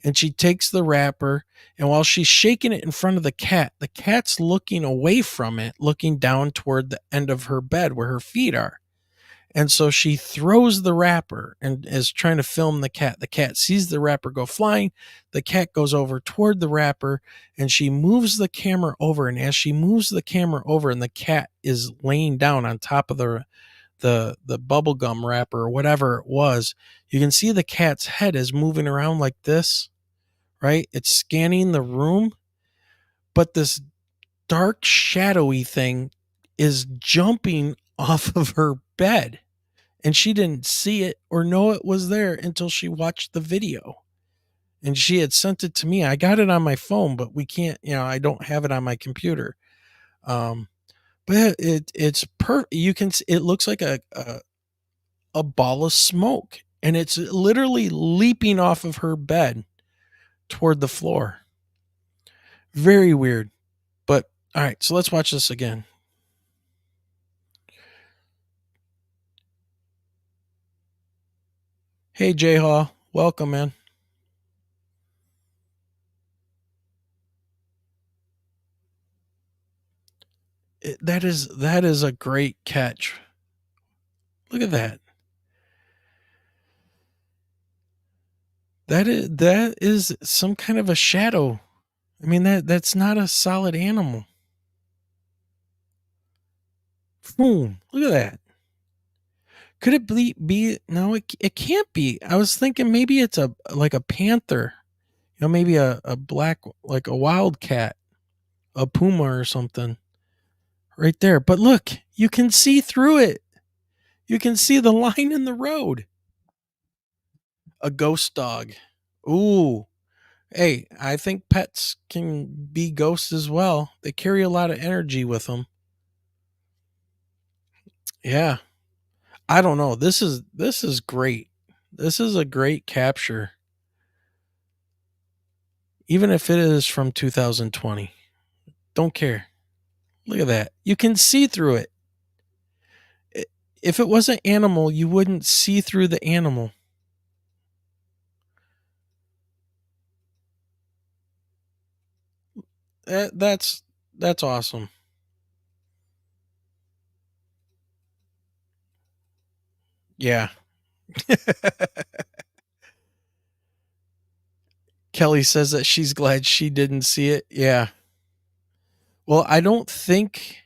And she takes the wrapper, and while she's shaking it in front of the cat's looking away from it, looking down toward the end of her bed where her feet are. And so she throws the wrapper and is trying to film the cat. The cat sees the wrapper go flying. The cat goes over toward the wrapper, and she moves the camera over. And as she moves the camera over, and the cat is laying down on top of the bubblegum wrapper or whatever it was, you can see the cat's head is moving around like this, right? It's scanning the room, but this dark shadowy thing is jumping off of her bed. And she didn't see it or know it was there until she watched the video. And she had sent it to me. I got it on my phone, but we can't, I don't have it on my computer. But it's you can, it looks like a ball of smoke, and it's literally leaping off of her bed toward the floor. Very weird. But all right, so let's watch this again. Hey, Jay Hall. Welcome, man. That is a great catch. Look at that. That is some kind of a shadow. I mean, that's not a solid animal. Boom. Look at that. Could it be no, it can't be. I was thinking maybe it's like a panther. Maybe a black, like a wildcat, a puma or something. Right there. But look, you can see through it. You can see the line in the road. A ghost dog. Ooh. Hey, I think pets can be ghosts as well. They carry a lot of energy with them. Yeah. I don't know. This is great. This is a great capture. Even if it is from 2020. Don't care. Look at that. You can see through it. If it was an animal, you wouldn't see through the animal. That's awesome. Yeah. Kelly says that she's glad she didn't see it. Yeah. Well, I don't think.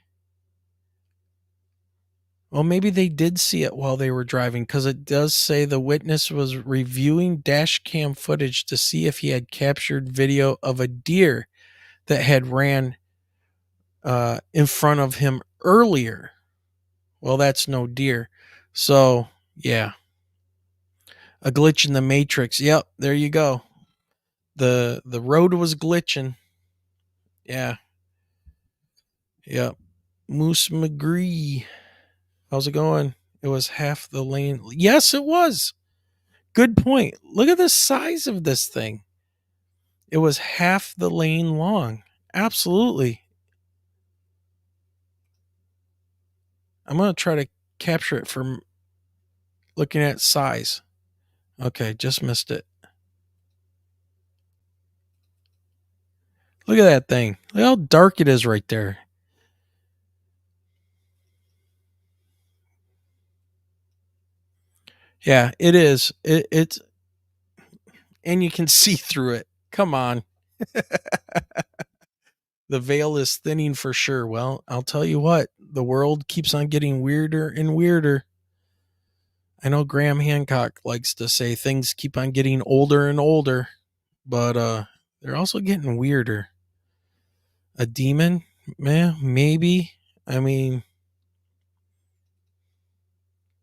Well, maybe they did see it while they were driving because it does say the witness was reviewing dash cam footage to see if he had captured video of a deer that had ran in front of him earlier. Well, that's no deer. So, yeah. A glitch in the matrix. Yep, there you go. The road was glitching. Yeah. Yep. Moose McGree. How's it going? It was half the lane. Yes, it was. Good point. Look at the size of this thing. It was half the lane long. Absolutely. I'm going to try to capture it from looking at size. Okay, just missed it. Look at that thing. Look how dark it is right there. Yeah, it is. It's and you can see through it. Come on. The veil is thinning for sure. Well, I'll tell you what, the world keeps on getting weirder and weirder. I know Graham Hancock likes to say things keep on getting older and older, but they're also getting weirder. A demon? Maybe. I mean,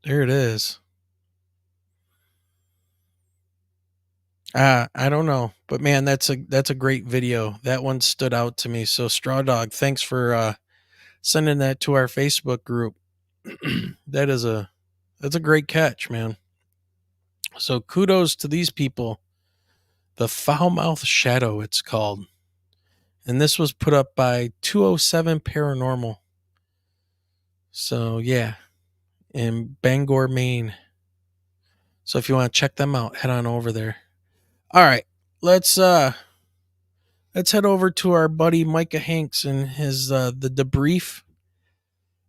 there it is. I don't know, but man, that's a great video. That one stood out to me. So Straw Dog, thanks for sending that to our Facebook group. That's a great catch, man. So kudos to these people. The Foulmouth Shadow, it's called. And this was put up by 207 Paranormal. So yeah, in Bangor, Maine. So if you want to check them out, head on over there. All right, let's head over to our buddy Micah Hanks and his the debrief.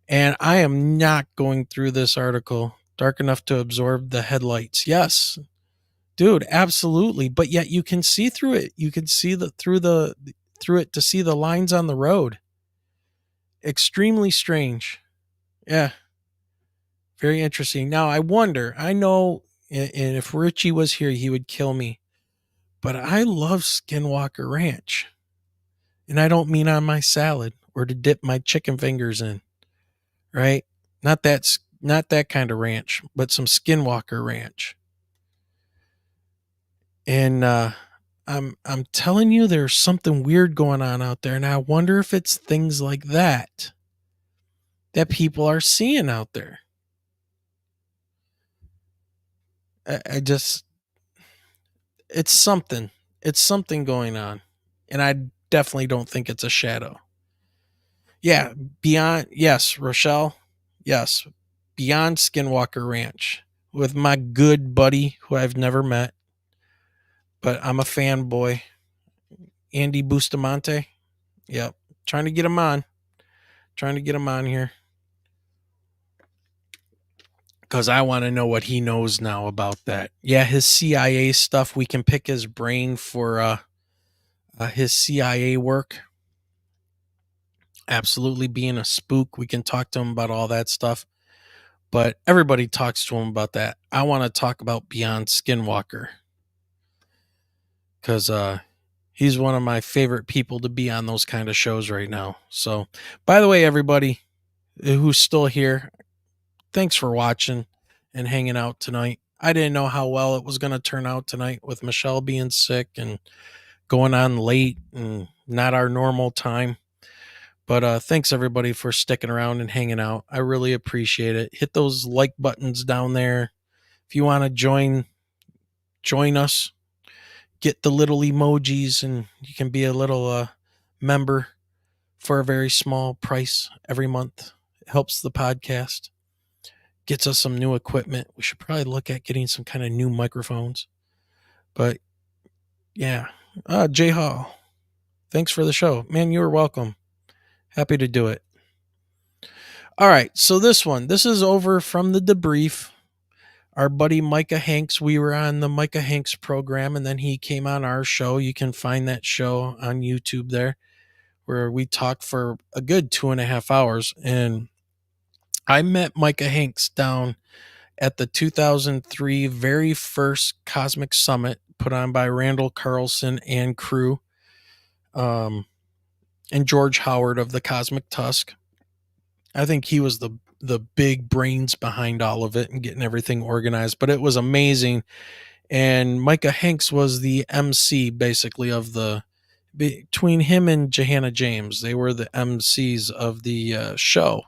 And I am not going through this article dark enough to absorb the headlights. Yes, dude, absolutely. But yet you can see through it. You can see through it to see the lines on the road. Extremely strange. Yeah. Very interesting. Now I wonder, I know, and if Richie was here, he would kill me. But I love Skinwalker Ranch. And I don't mean on my salad or to dip my chicken fingers in. Right? Not that kind of ranch, but some Skinwalker Ranch. And I'm telling you, there's something weird going on out there, and I wonder if it's things like that people are seeing out there. I just, it's something going on, and I definitely don't think it's a shadow. Yeah, beyond, yes, Rochelle, yes, beyond Skinwalker Ranch with my good buddy who I've never met, but I'm a fanboy, Andy Bustamante. Yep, trying to get him on here because I want to know what he knows now about that. Yeah, his CIA stuff. We can pick his brain for his CIA work. Absolutely, being a spook, we can talk to him about all that stuff. But everybody talks to him about that. I want to talk about Beyond Skinwalker because he's one of my favorite people to be on those kind of shows right now. So, by the way, everybody who's still here, thanks for watching and hanging out tonight. I didn't know how well it was going to turn out tonight with Michelle being sick and going on late and not our normal time. But thanks everybody for sticking around and hanging out. I really appreciate it. Hit those like buttons down there. If you want to join us, get the little emojis and you can be a little member for a very small price every month. It helps the podcast. Gets us some new equipment. We should probably look at getting some kind of new microphones. But yeah. Jay Hall, thanks for the show. Man, you were welcome. Happy to do it. All right. So this is over from the debrief. Our buddy Micah Hanks, we were on the Micah Hanks program and then he came on our show. You can find that show on YouTube there where we talked for a good 2.5 hours. And I met Micah Hanks down at the 2003 very first Cosmic Summit put on by Randall Carlson and crew, and George Howard of the Cosmic Tusk. I think he was the big brains behind all of it and getting everything organized, but it was amazing. And Micah Hanks was the MC basically of between him and Johanna James. They were the MCs of the show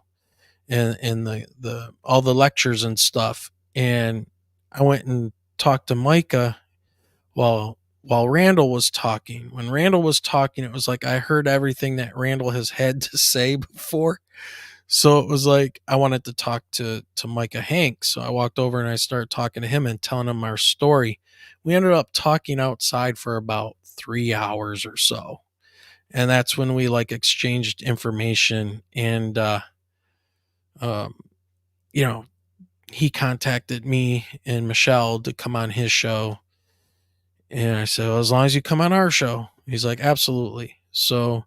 and the all the lectures and stuff. And I went and talked to Micah while Randall was talking. When Randall was talking, it was like I heard everything that Randall has had to say before. So it was like I wanted to talk to Micah Hanks. So I walked over and I started talking to him and telling him our story. We ended up talking outside for about 3 hours or so. And that's when we like exchanged information and you know, he contacted me and Michelle to come on his show. And I said, well, as long as you come on our show. He's like, absolutely. So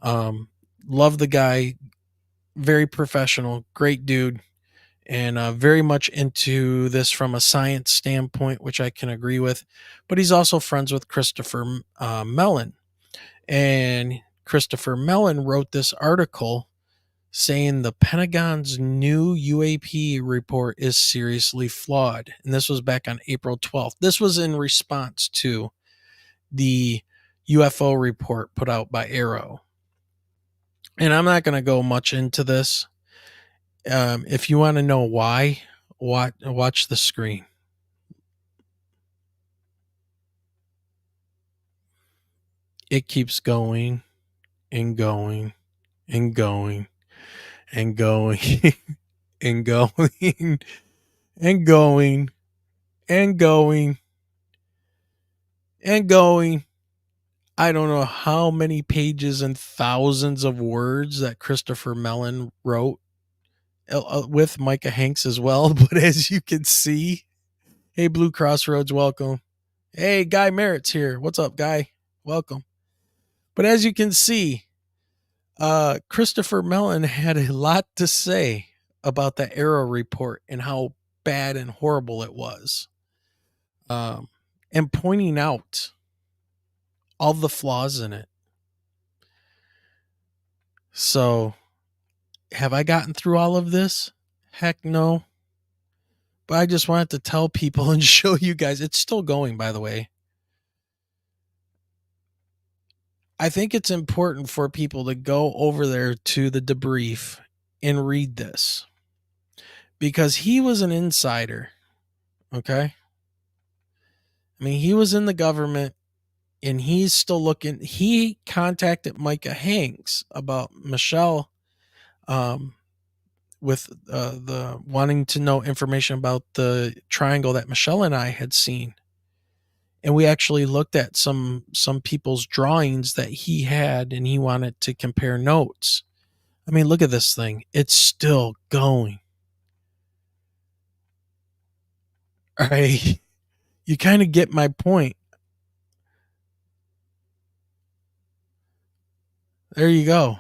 love the guy. Very professional, great dude, and very much into this from a science standpoint, which I can agree with. But he's also friends with Christopher Mellon. And Christopher Mellon wrote this article saying the Pentagon's new UAP report is seriously flawed. And this was back on April 12th. This was in response to the UFO report put out by Arrow. And I'm not going to go much into this. If you want to know why, watch the screen. It keeps going and going and going and going and going and going and going and going. I don't know how many pages and thousands of words that Christopher Mellon wrote with Micah Hanks as well. But as you can see, hey, Blue Crossroads, welcome. Hey, Guy Merritt's here. What's up, Guy? Welcome. But as you can see, Christopher Mellon had a lot to say about the Arrow report and how bad and horrible it was. And pointing out all the flaws in it. So, have I gotten through all of this? Heck no. But I just wanted to tell people and show you guys. It's still going, by the way. I think it's important for people to go over there to the debrief and read this. Because he was an insider. Okay? I mean, he was in the government and he's still looking. He contacted Micah Hanks about Michelle with the wanting to know information about the triangle that Michelle and I had seen. And we actually looked at some people's drawings that he had and he wanted to compare notes. I mean, look at this thing. It's still going. All right. You kind of get my point. There you go.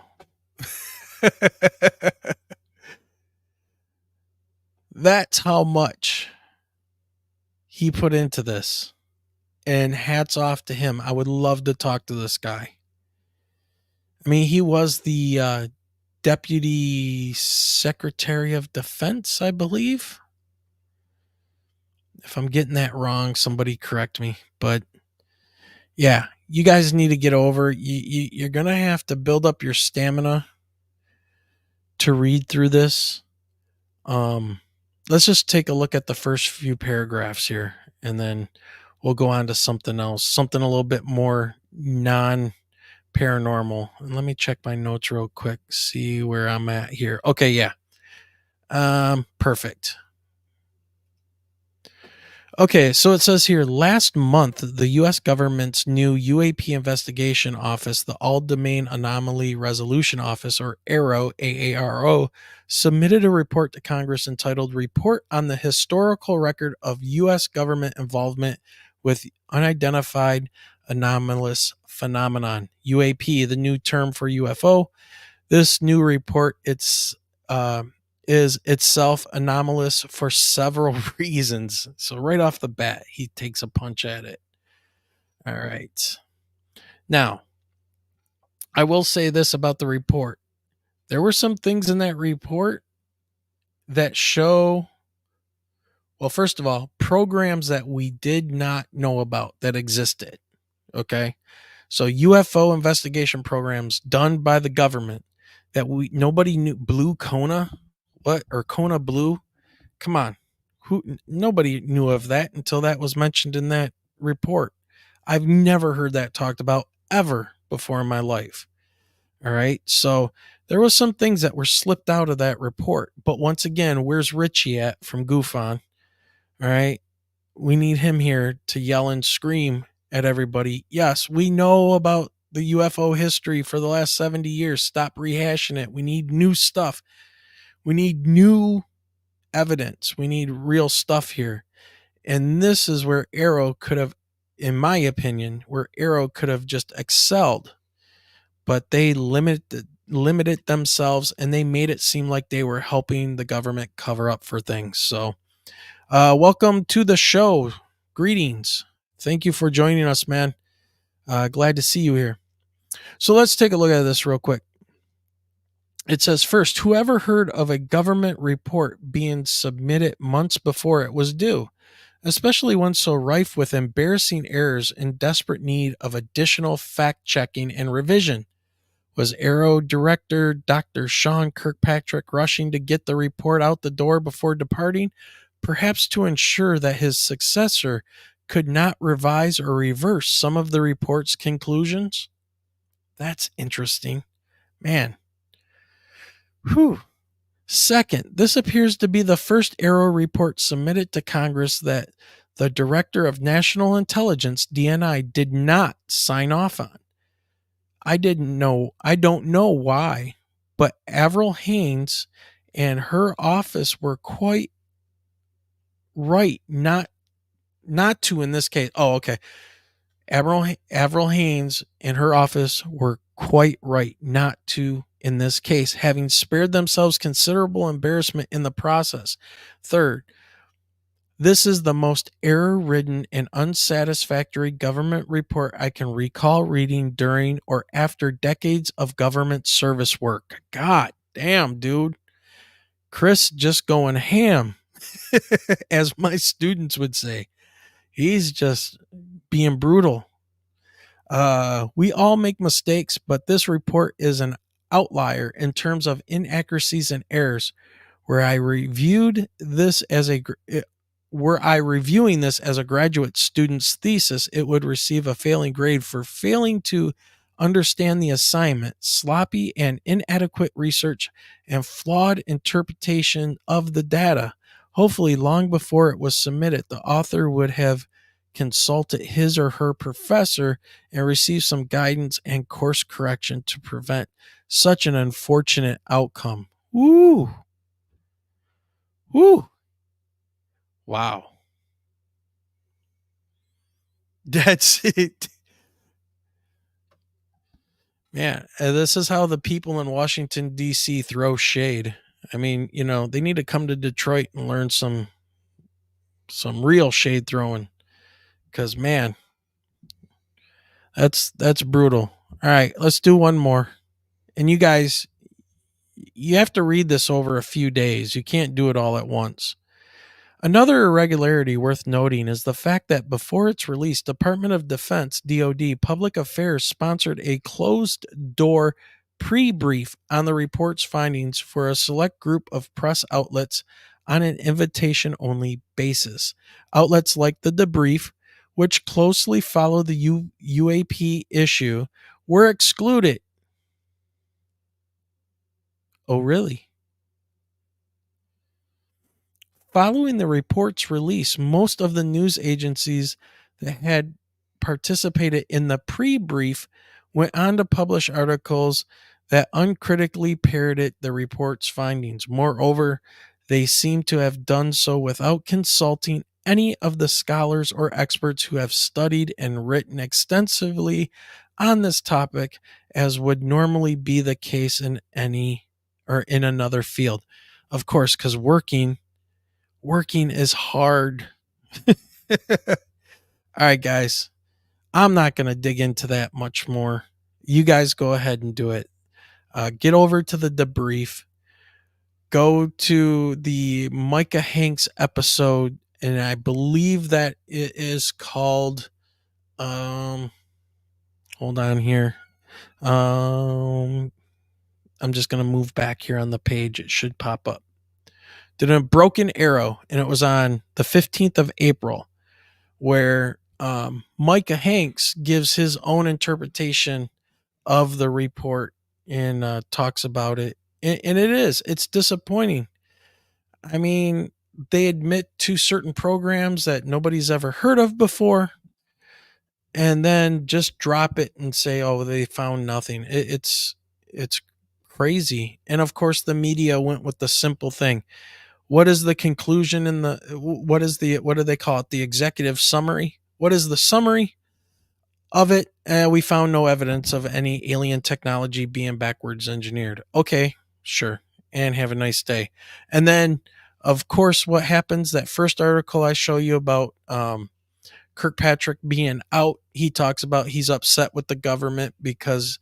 That's how much he put into this. And hats off to him. I would love to talk to this guy. I mean, he was the Deputy Secretary of Defense, I believe. If I'm getting that wrong, somebody correct me. But Yeah, you guys need to get over. You're gonna have to build up your stamina to read through this. Let's just take a look at the first few paragraphs here, and then we'll go on to something else, something a little bit more non paranormal. And let me check my notes real quick, see where I'm at here. Okay, yeah. Perfect. Okay, so it says here last month, the U.S. government's new UAP investigation office, the All Domain Anomaly Resolution Office, or AARO, AARO, submitted a report to Congress entitled Report on the Historical Record of U.S. Government Involvement with Unidentified Anomalous Phenomenon, UAP, the new term for UFO. This new report, is itself anomalous for several reasons. So right off the bat, he takes a punch at it. All right. Now, I will say this about the report. There were some things in that report that show, well, first of all, programs that we did not know about that existed. Okay. So UFO investigation programs done by the government that nobody knew. Blue Kona, what, or Kona Blue? Come on. Nobody knew of that until that was mentioned in that report. I've never heard that talked about ever before in my life. All right. So there was some things that were slipped out of that report. But once again, where's Richie at from Goofon? All right. We need him here to yell and scream at everybody. Yes, we know about the UFO history for the last 70 years. Stop rehashing it. We need new stuff. We need new evidence. We need real stuff here. And this is where AARO could have, in my opinion, where AARO could have just excelled. But they limited themselves, and they made it seem like they were helping the government cover up for things. So welcome to the show. Greetings. Thank you for joining us, man. Glad to see you here. So let's take a look at this real quick. It says, first, whoever heard of a government report being submitted months before it was due, especially one so rife with embarrassing errors in desperate need of additional fact-checking and revision? Was AARO Director Dr. Sean Kirkpatrick rushing to get the report out the door before departing, perhaps to ensure that his successor could not revise or reverse some of the report's conclusions? That's interesting. Man. Whew. Second, this appears to be the first AARO report submitted to Congress that the Director of National Intelligence, DNI, did not sign off on. I don't know why, but Avril Haines and her office were quite right not to in this case. Oh, okay. Avril Haines and her office were quite right not to in this case, having spared themselves considerable embarrassment in the process. Third, this is the most error-ridden and unsatisfactory government report I can recall reading during or after decades of government service work. God damn, dude. Chris just going ham, as my students would say. He's just being brutal. We all make mistakes, but this report is an outlier in terms of inaccuracies and errors. Were I reviewing this as a graduate student's thesis, it would receive a failing grade for failing to understand the assignment, sloppy and inadequate research, and flawed interpretation of the data. Hopefully, long before it was submitted, the author would have consulted his or her professor and received some guidance and course correction to prevent such an unfortunate outcome. Woo! Woo! Wow. That's it. Man, this is how the people in Washington, D.C. throw shade. I mean, they need to come to Detroit and learn some real shade throwing. Because, man, that's brutal. All right, let's do one more. And you guys, you have to read this over a few days. You can't do it all at once. Another irregularity worth noting is the fact that before its release, Department of Defense (DoD) Public Affairs sponsored a closed-door pre-brief on the report's findings for a select group of press outlets on an invitation-only basis. Outlets like The Debrief, which closely follow the UAP issue, were excluded. Oh, really? Following the report's release, most of the news agencies that had participated in the pre-brief went on to publish articles that uncritically parroted the report's findings. Moreover, they seem to have done so without consulting any of the scholars or experts who have studied and written extensively on this topic, as would normally be the case in any or in another field. Of course, because working is hard. All right, guys. I'm not going to dig into that much more. You guys go ahead and do it. Get over to the debrief. Go to the Micah Hanks episode, and I believe that it is called. Hold on here. I'm just going to move back here on the page. It should pop up. Did a Broken Arrow, and it was on the 15th of April, where Micah Hanks gives his own interpretation of the report and talks about it. And it's disappointing. I mean, they admit to certain programs that nobody's ever heard of before, and then just drop it and say, oh, they found nothing. It's crazy. And of course, the media went with the simple thing. What is the conclusion in what do they call it? The executive summary. What is the summary of it? We found no evidence of any alien technology being backwards engineered. Okay, sure. And have a nice day. And then, of course, what happens? That first article I show you about Kirkpatrick being out, he talks about he's upset with the government because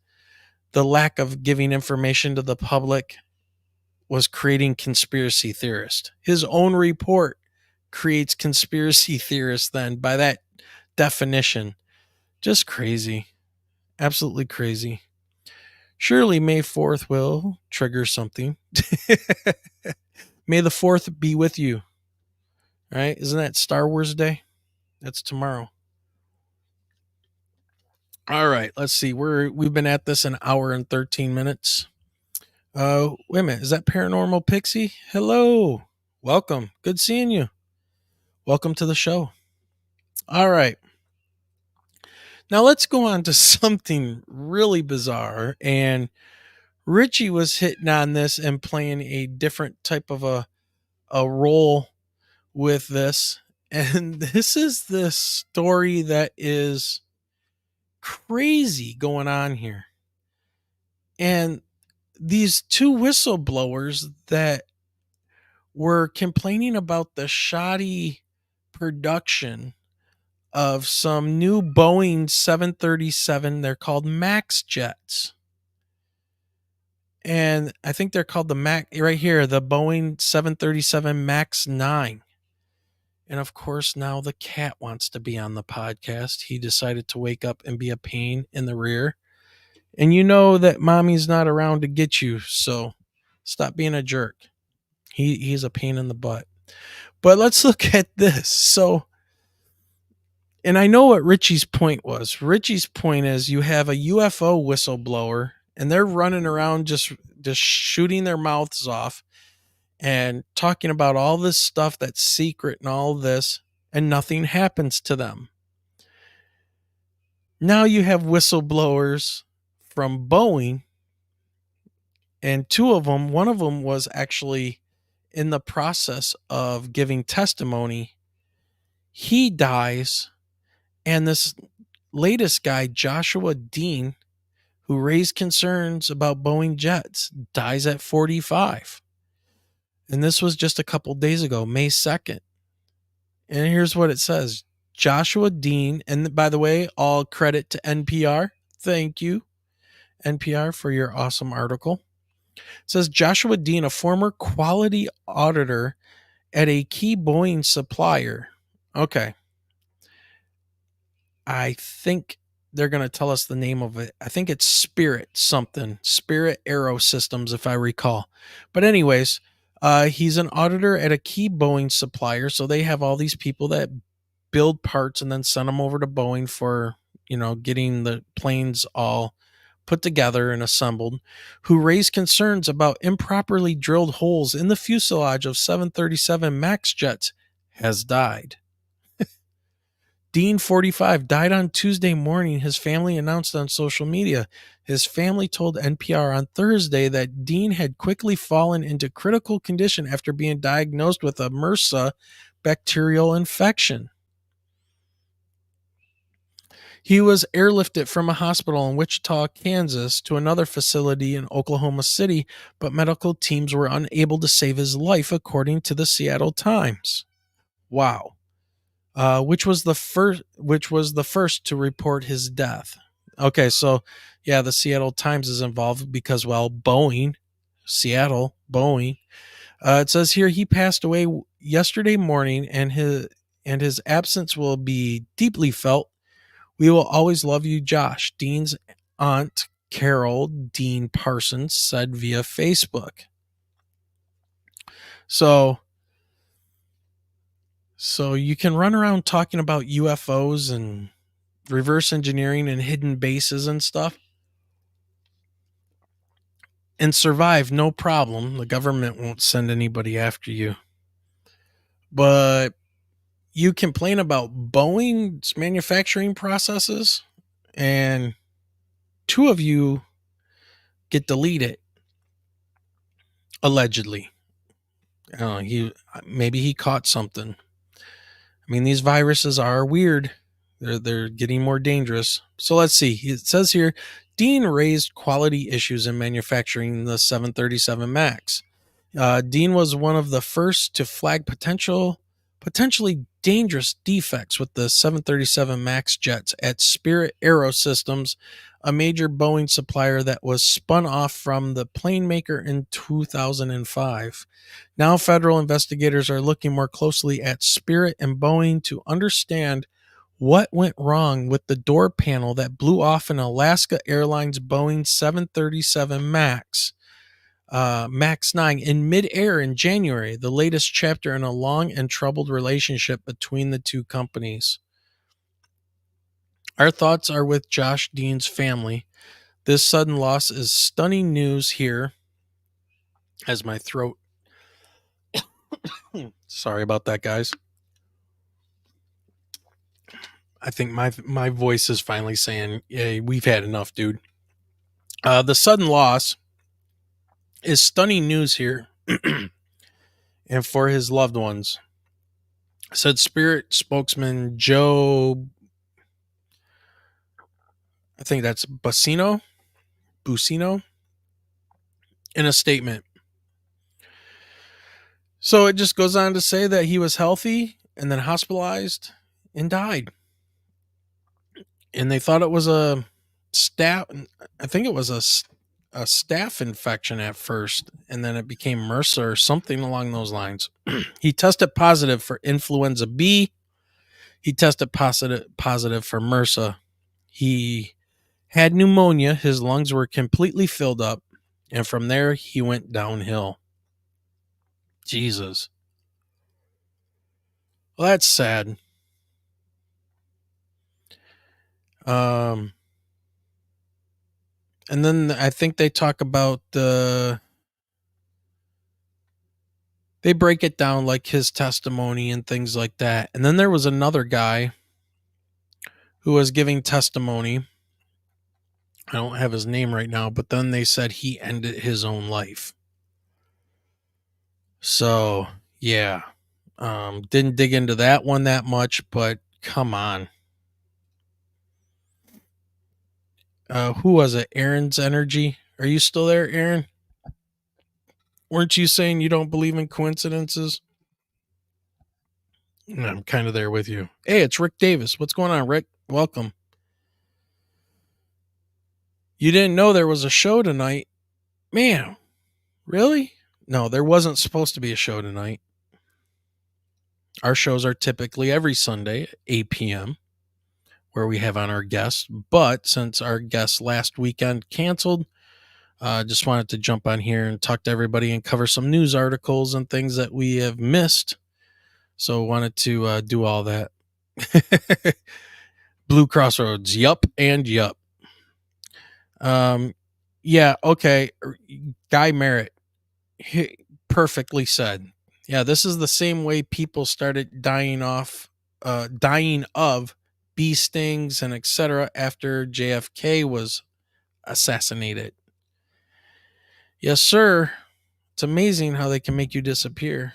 the lack of giving information to the public was creating conspiracy theorists. His own report creates conspiracy theorists then, by that definition. Just crazy. Absolutely crazy. Surely May 4th will trigger something. May the 4th be with you. Right? Isn't that Star Wars Day? That's tomorrow. All right, let's see. We've been at this an hour and 13 minutes. Wait a minute. Is that Paranormal Pixie? Hello. Welcome. Good seeing you. Welcome to the show. All right. Now let's go on to something really bizarre. And Richie was hitting on this and playing a different type of a role with this. And this is the story that is crazy going on here. And these two whistleblowers that were complaining about the shoddy production of some new Boeing 737. They're called MAX jets. And I think they're called the MAX, right here, the Boeing 737 MAX 9. And of course, now the cat wants to be on the podcast. He decided to wake up and be a pain in the rear. And you know that mommy's not around to get you, so stop being a jerk. He's a pain in the butt. But let's look at this. So, and I know what Richie's point was. Richie's point is you have a UFO whistleblower, and they're running around just shooting their mouths off and talking about all this stuff that's secret and all this, and nothing happens to them. Now you have whistleblowers from Boeing, and two of them, one of them was actually in the process of giving testimony. He dies, and this latest guy, Joshua Dean, who raised concerns about Boeing jets, dies at 45. And this was just a couple days ago, May 2nd. And here's what it says. Joshua Dean, and by the way, all credit to NPR. Thank you, NPR, for your awesome article. It says Joshua Dean, a former quality auditor at a key Boeing supplier. Okay. I think they're going to tell us the name of it. I think it's Spirit something, Spirit Aero Systems, if I recall. But anyways, he's an auditor at a key Boeing supplier. So they have all these people that build parts and then send them over to Boeing for, getting the planes all put together and assembled, who raised concerns about improperly drilled holes in the fuselage of 737 MAX jets, has died. Dean, 45, died on Tuesday morning, his family announced on social media. His family told NPR on Thursday that Dean had quickly fallen into critical condition after being diagnosed with a MRSA bacterial infection. He was airlifted from a hospital in Wichita, Kansas, to another facility in Oklahoma City, but medical teams were unable to save his life, according to the Seattle Times. Wow. Which was the first to report his death. Okay, so yeah, the Seattle Times is involved because, well, Boeing, Seattle, Boeing. It says here he passed away yesterday morning, and his absence will be deeply felt. We will always love you, Josh. Dean's aunt, Carol Dean Parsons, said via Facebook. So you can run around talking about UFOs and reverse engineering and hidden bases and stuff and survive, no problem. The government won't send anybody after you. But you complain about Boeing's manufacturing processes, and two of you get deleted, allegedly. Maybe he caught something. I mean, these viruses are weird. They're getting more dangerous. So let's see. It says here, Dean raised quality issues in manufacturing the 737 MAX. Dean was one of the first to flag potentially dangerous defects with the 737 MAX jets at Spirit Aero Systems, a major Boeing supplier that was spun off from the plane maker in 2005. Now federal investigators are looking more closely at Spirit and Boeing to understand what went wrong with the door panel that blew off an Alaska Airlines Boeing 737 MAX 9 in midair in January, the latest chapter in a long and troubled relationship between the two companies. Our thoughts are with Josh Dean's family. This sudden loss is stunning news here. As my throat. Sorry about that, guys. I think my voice is finally saying, "Yeah, we've had enough, dude." The sudden loss is stunning news here, and for his loved ones, said Spirit spokesman Joe. I think that's Busino, in a statement. So it just goes on to say that he was healthy and then hospitalized and died. And they thought it was a staph infection at first, and then it became MRSA or something along those lines. He tested positive for influenza B. He tested positive for MRSA. He had pneumonia. His lungs were completely filled up, and from there he went downhill. Jesus. Well, that's sad. And then I think they talk about they break it down, like his testimony and things like that. And then there was another guy who was giving testimony. I don't have his name right now, but then they said he ended his own life. So, yeah. Didn't dig into that one that much, but come on. Who was it? Aaron's Energy. Are you still there, Aaron? Weren't you saying you don't believe in coincidences? I'm kind of there with you. Hey, it's Rick Davis. What's going on, Rick? Welcome. You didn't know there was a show tonight? Man, really? No, there wasn't supposed to be a show tonight. Our shows are typically every Sunday at 8 p.m., where we have on our guests. But since our guest last weekend canceled, just wanted to jump on here and talk to everybody and cover some news articles and things that we have missed. So wanted to do all that. Blue Crossroads, yup and yup. Yeah, okay. Guy Merritt, he perfectly said. Yeah, this is the same way people started dying of bee stings and etc. after JFK was assassinated. Yes, sir. It's amazing how they can make you disappear.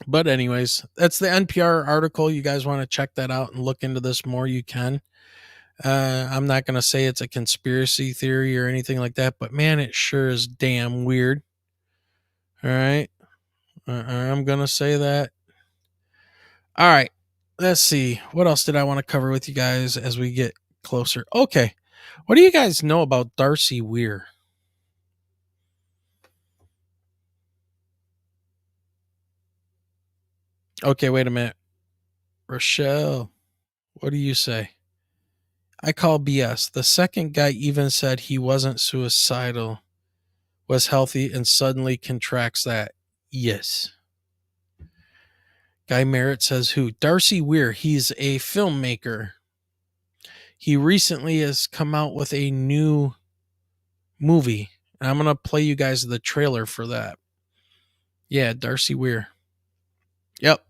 But anyways, that's the NPR article. You guys want to check that out and look into this more, you can. I'm not going to say it's a conspiracy theory or anything like that, but man, it sure is damn weird. All right. I'm going to say that. All right. Let's see. What else did I want to cover with you guys as we get closer? Okay. What do you guys know about Darcy Weir? Okay, wait a minute. Rochelle, what do you say? I call BS. The second guy even said he wasn't suicidal, was healthy, and suddenly contracts that. Yes. Guy Merritt says who? Darcy Weir. He's a filmmaker. He recently has come out with a new movie. And I'm going to play you guys the trailer for that. Yeah, Darcy Weir. Yep.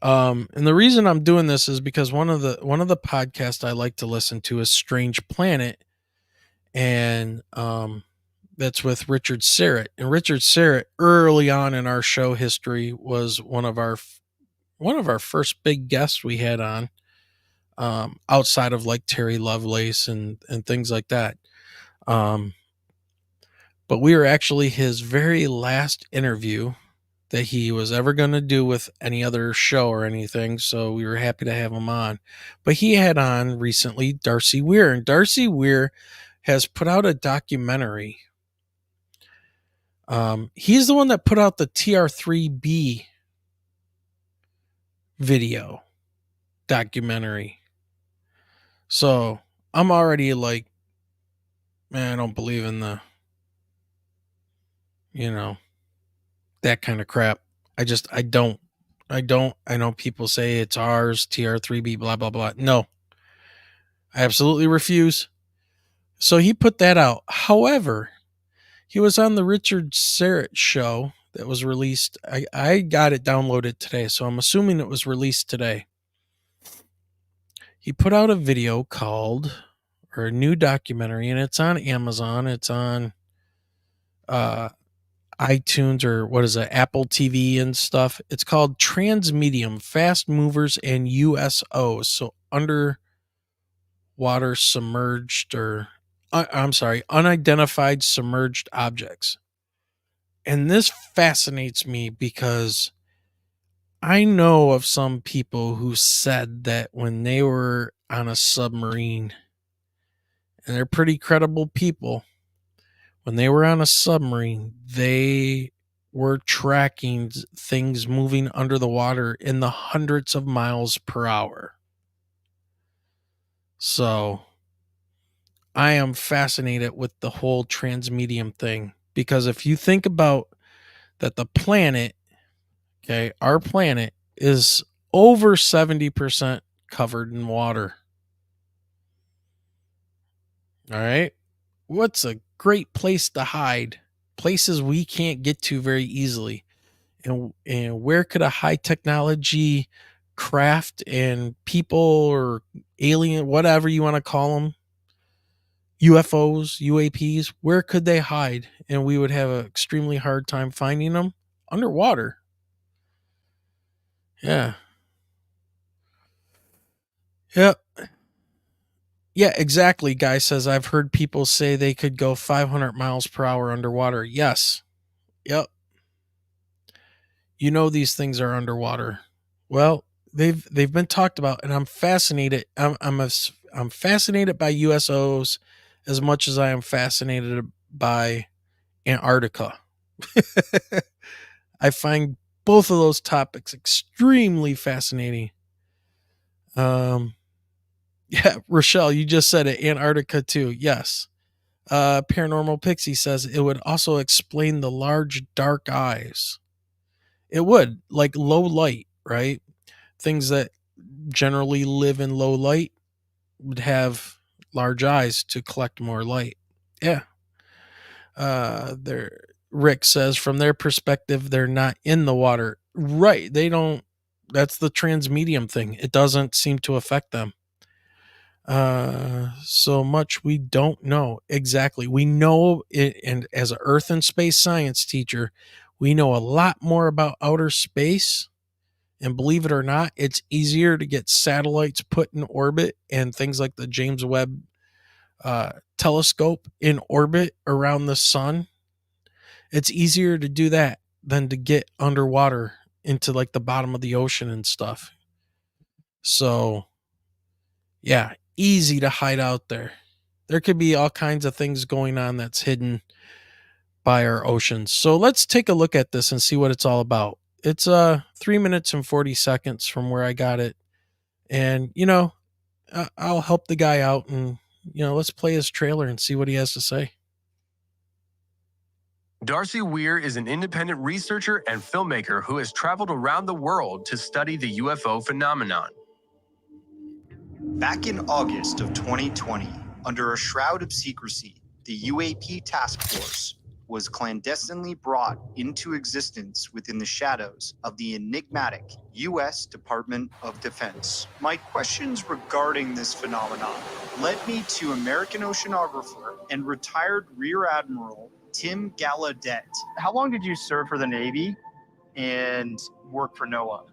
And the reason I'm doing this is because one of the podcasts I like to listen to is Strange Planet, and that's with Richard Serrett. And Richard Serrett, early on in our show history, was one of our first big guests we had on, outside of like Terry Lovelace and things like that. But we were actually his very last interview that he was ever going to do with any other show or anything. So we were happy to have him on. But he had on recently Darcy Weir, and Darcy Weir has put out a documentary. He's the one that put out the TR3B video documentary. So I'm already like, man, I don't believe in the, that kind of crap. I don't. I know people say it's ours, TR3B, blah, blah, blah. No, I absolutely refuse. So he put that out. However, he was on the Richard Serrett show that was released. I got it downloaded today, so I'm assuming it was released today. He put out a video called, or a new documentary, and it's on Amazon. It's on iTunes, or what is it, Apple TV and stuff. It's called Transmedium, Fast Movers and USOs. So underwater submerged, or unidentified submerged objects. And this fascinates me because I know of some people who said that when they were on a submarine, and they're pretty credible people, when they were on a submarine, they were tracking things moving under the water in the hundreds of miles per hour. So I am fascinated with the whole transmedium thing, because if you think about that, the planet, okay, our planet is over 70% covered in water. All right. What's a great place to hide? Places we can't get to very easily. And where could a high technology craft and people, or alien, whatever you want to call them, UFOs, UAPs, where could they hide? And we would have an extremely hard time finding them underwater. Yeah. Yep. Yeah, exactly. Guy says, I've heard people say they could go 500 miles per hour underwater. Yes. Yep. These things are underwater. Well, they've been talked about, and I'm fascinated. I'm fascinated by USOs as much as I am fascinated by Antarctica. I find both of those topics extremely fascinating. Yeah, Rochelle, you just said it. Antarctica too. Yes. Paranormal Pixie says it would also explain the large dark eyes. It would, like low light, right? Things that generally live in low light would have large eyes to collect more light. Yeah. There Rick says from their perspective, they're not in the water. Right. They don't, that's the transmedium thing. It doesn't seem to affect them. So much we don't know exactly. We know it, and as an earth and space science teacher, we know a lot more about outer space. And believe it or not, it's easier to get satellites put in orbit and things like the James Webb telescope in orbit around the sun. It's easier to do that than to get underwater into like the bottom of the ocean and stuff. So, yeah, easy to hide out there. There could be all kinds of things going on that's hidden by our oceans. So let's take a look at this and see what it's all about. It's 3 minutes and 40 seconds from where I got it. And, I'll help the guy out and, let's play his trailer and see what he has to say. Darcy Weir is an independent researcher and filmmaker who has traveled around the world to study the UFO phenomenon. Back in August of 2020, under a shroud of secrecy, the UAP Task Force was clandestinely brought into existence within the shadows of the enigmatic U.S. Department of Defense. My questions regarding this phenomenon led me to American oceanographer and retired Rear Admiral Tim Gallaudet. How long did you serve for the Navy and work for NOAA?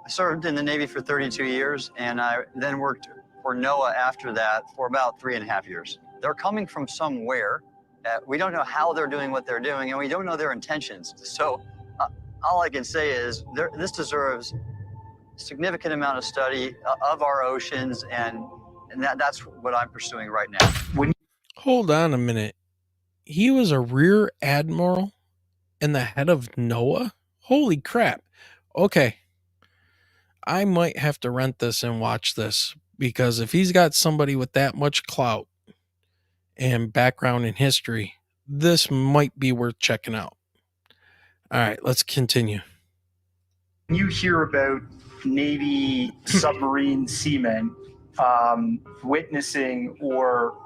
I served in the Navy for 32 years, and I then worked for NOAA after that for about 3.5 years. They're coming from somewhere. We don't know how they're doing what they're doing, and we don't know their intentions. So all I can say is this deserves a significant amount of study of our oceans, and that's what I'm pursuing right now. Hold on a minute. He was a rear admiral and the head of NOAA? Holy crap. Okay. I might have to rent this and watch this, because if he's got somebody with that much clout and background in history, this might be worth checking out. All right, let's continue. You hear about Navy submarine seamen witnessing or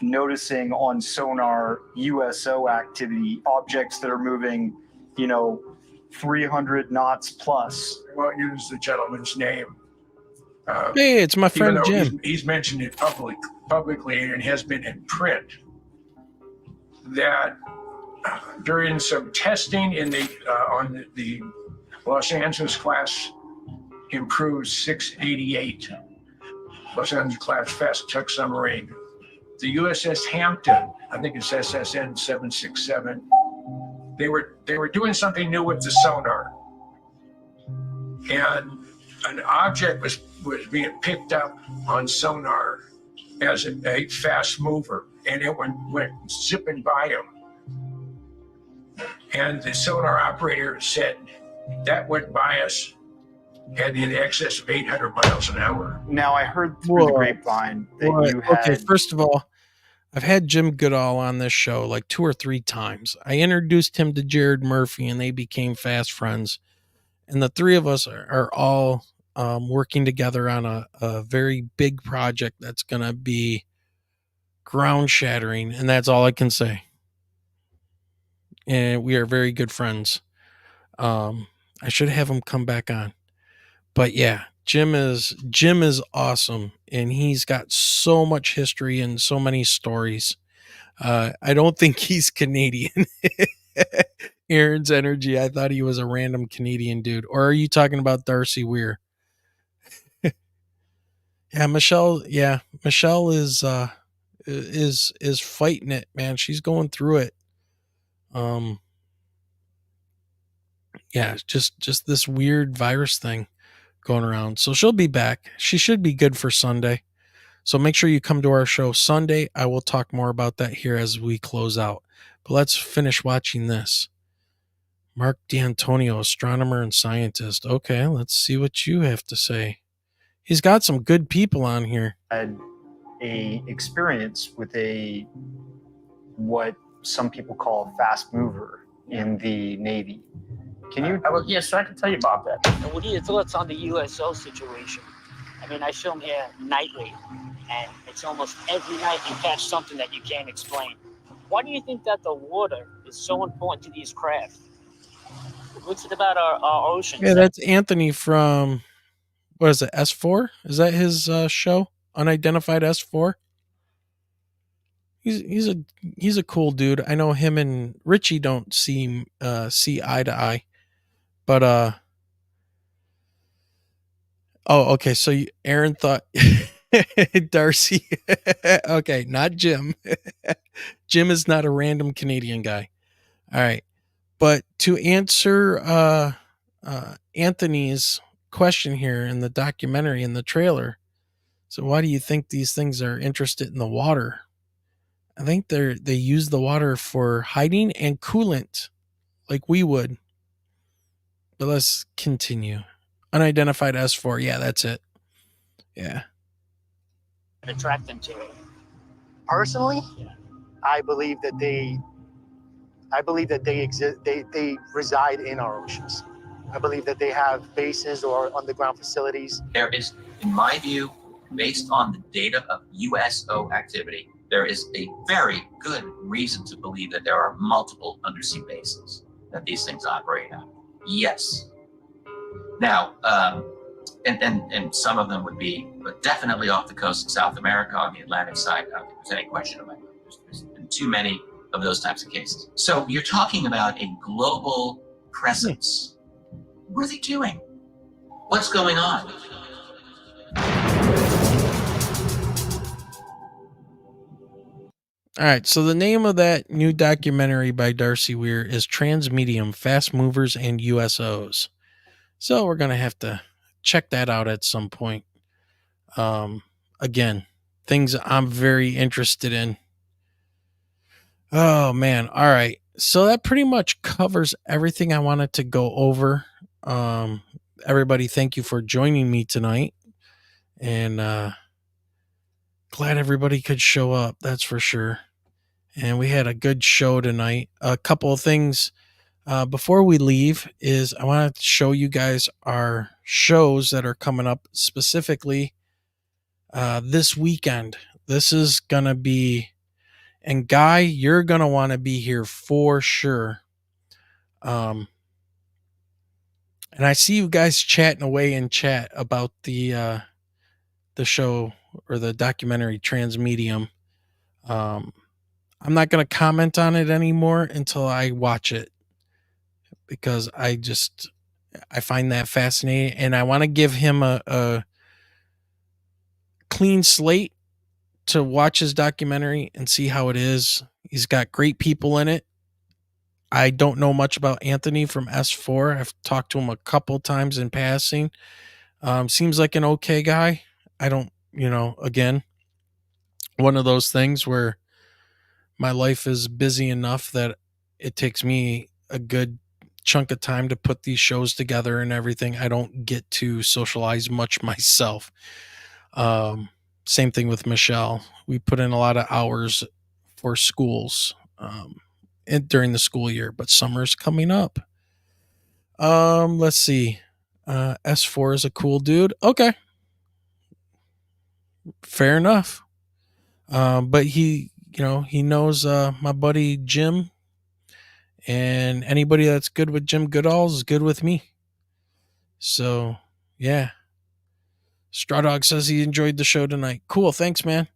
noticing on sonar USO activity, objects that are moving, 300 knots plus. I won't use the gentleman's name. Hey, it's my friend Jim. He's mentioned it publicly and has been in print that during some testing in on the Los Angeles class improved 688 Los Angeles class fast tug submarine, the USS Hampton, I think it's SSN 767. They were doing something new with the sonar, and an object was being picked up on sonar as a fast mover, and it went zipping by him. And the sonar operator said that went by us at in excess of 800 miles an hour. Now, I heard through the grapevine that you had... Okay, first of all, I've had Jim Goodall on this show like 2 or 3 times. I introduced him to Jared Murphy, and they became fast friends. And the 3 of us are all working together on a very big project that's going to be ground shattering. And that's all I can say. And we are very good friends. I should have him come back on. But yeah, Jim is awesome, and he's got so much history and so many stories. I don't think he's Canadian. Aaron's energy. I thought he was a random Canadian dude. Or are you talking about Darcy Weir? Yeah, Michelle. Yeah, Michelle is fighting it, man. She's going through it. Yeah, just this weird virus thing going around. So she'll be back. She should be good for Sunday. So make sure you come to our show Sunday. I will talk more about that here as we close out. But let's finish watching this. Mark D'Antonio, astronomer and scientist. Okay, let's see what you have to say. He's got some good people on here. Had a experience with what some people call a fast mover in the Navy. Can you? Yes, I can tell you about that. And what are your thoughts on the USO situation? I mean, I film here nightly, and it's almost every night you catch something that you can't explain. Why do you think that the water is so important to these craft? What's it about our oceans? Yeah, that's Anthony from, what is it, S4? Is that his show? Unidentified S4? He's a cool dude. I know him and Richie don't see eye to eye. But oh, okay. So Aaron thought Darcy. Okay, not Jim. Jim is not a random Canadian guy. All right. But to answer Anthony's question here in the documentary, in the trailer, so why do you think these things are interested in the water? I think they use the water for hiding and coolant, like we would. But let's continue. Unidentified S4. Yeah, that's it. Yeah. Attract them to it. Personally, I believe that they exist. They reside in our oceans. I believe that they have bases or underground facilities. There is, in my view, based on the data of USO activity, there is a very good reason to believe that there are multiple undersea bases that these things operate out. Yes. Now, and some of them would be, but definitely off the coast of South America on the Atlantic side. I don't think there's any question about it. There's been too many of those types of cases. So you're talking about a global presence. What are they doing? What's going on? All right, so the name of that new documentary by Darcy Weir is Transmedium, Fast Movers and USOs. So we're going to have to check that out at some point. Again, things I'm very interested in. Oh, man. All right. So that pretty much covers everything I wanted to go over. Everybody, thank you for joining me tonight. And glad everybody could show up, that's for sure. And we had a good show tonight. A couple of things before we leave is I want to show you guys our shows that are coming up specifically this weekend. This is going to be, and Guy, you're going to want to be here for sure. And I see you guys chatting away in chat about the show or the documentary Transmedium. I'm not going to comment on it anymore until I watch it, because I find that fascinating, and I want to give him a clean slate to watch his documentary and see how it is. He's got great people in it. I don't know much about Anthony from S4. I've talked to him a couple times in passing. Seems like an okay guy. I don't, again, one of those things where my life is busy enough that it takes me a good chunk of time to put these shows together and everything. I don't get to socialize much myself. Same thing with Michelle. We put in a lot of hours for schools during the school year, but summer's coming up. Let's see. S4 is a cool dude. Okay. Fair enough. But he knows my buddy Jim, and anybody that's good with Jim Goodall is good with me. So, yeah. Straw Dog says he enjoyed the show tonight. Cool. Thanks, man.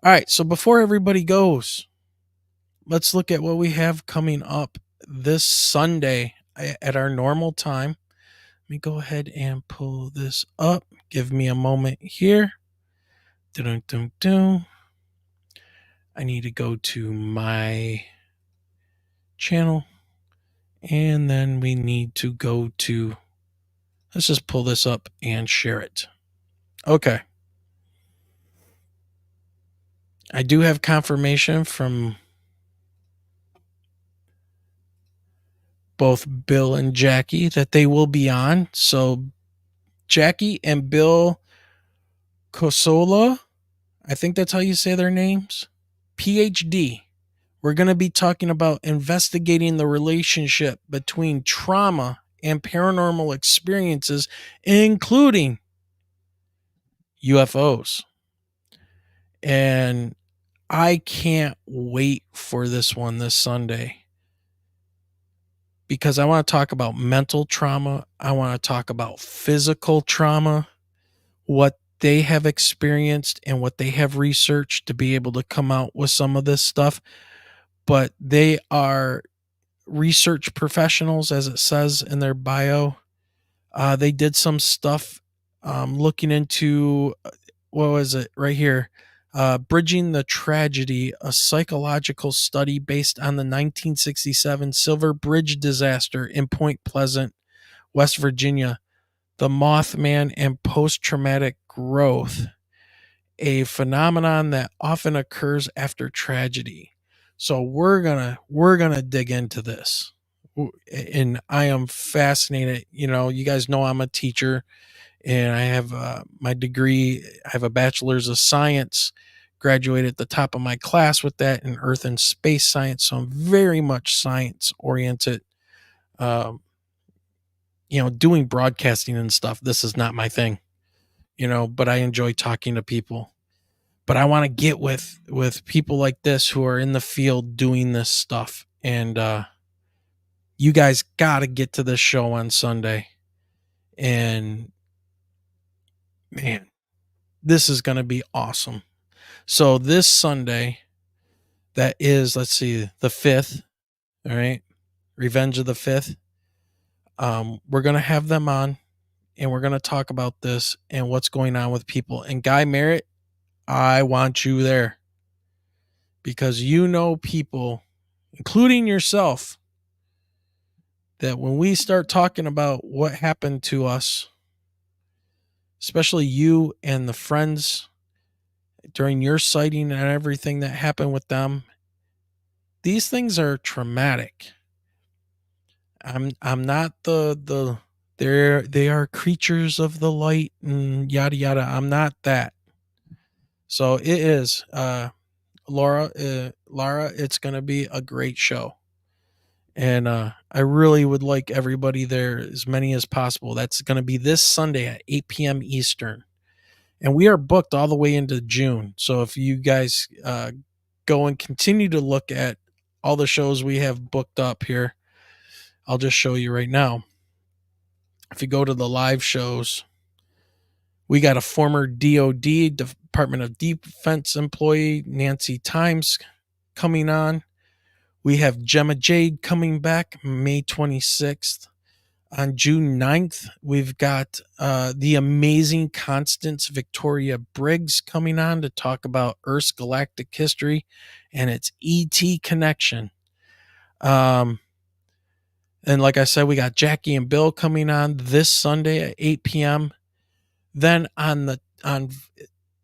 All right. So before everybody goes, let's look at what we have coming up this Sunday at our normal time. Let me go ahead and pull this up. Give me a moment here. Dun-dun-dun-dun. I need to go to my channel, and then we need to go to, let's just pull this up and share it. Okay. I do have confirmation from both Bill and Jackie that they will be on. So Jackie and Bill Kosola, I think that's how you say their names, PhD. We're going to be talking about investigating the relationship between trauma and paranormal experiences, including UFOs. And I can't wait for this one this Sunday, because I want to talk about mental trauma. I want to talk about physical trauma, what they have experienced and what they have researched to be able to come out with some of this stuff. But they are research professionals, as it says in their bio. They did some stuff looking into, what was it right here? Bridging the Tragedy, a psychological study based on the 1967 Silver Bridge disaster in Point Pleasant, West Virginia, the Mothman and post-traumatic growth, a phenomenon that often occurs after tragedy. So we're gonna dig into this, and I am fascinated. You guys know I'm a teacher, and I have my degree. I have a bachelor's of science. Graduated at the top of my class with that in earth and space science. So I'm very much science oriented. Doing broadcasting and stuff, this is not my thing, but I enjoy talking to people. But I want to get with people like this who are in the field doing this stuff. And you guys got to get to this show on Sunday. And man, this is going to be awesome. So this Sunday, that is, let's see, the 5th, all right, Revenge of the 5th. We're going to have them on, and we're going to talk about this and what's going on with people. And Guy Merritt, I want you there, because people, including yourself, that when we start talking about what happened to us, especially you and the friends during your sighting and everything that happened with them, these things are traumatic. I'm not they are creatures of the light and yada yada. I'm not that. So it is Lara, it's going to be a great show. And I really would like everybody there, as many as possible. That's going to be this Sunday at 8 p.m. Eastern. And we are booked all the way into June. So if you guys go and continue to look at all the shows we have booked up here, I'll just show you right now. If you go to the live shows, we got a former DOD, Department of Defense employee, Nancy Times, coming on. We have Gemma Jade coming back May 26th. On June 9th, we've got the amazing Constance Victoria Briggs coming on to talk about Earth's galactic history and its ET connection. And like I said, we got Jackie and Bill coming on this Sunday at 8 p.m. Then on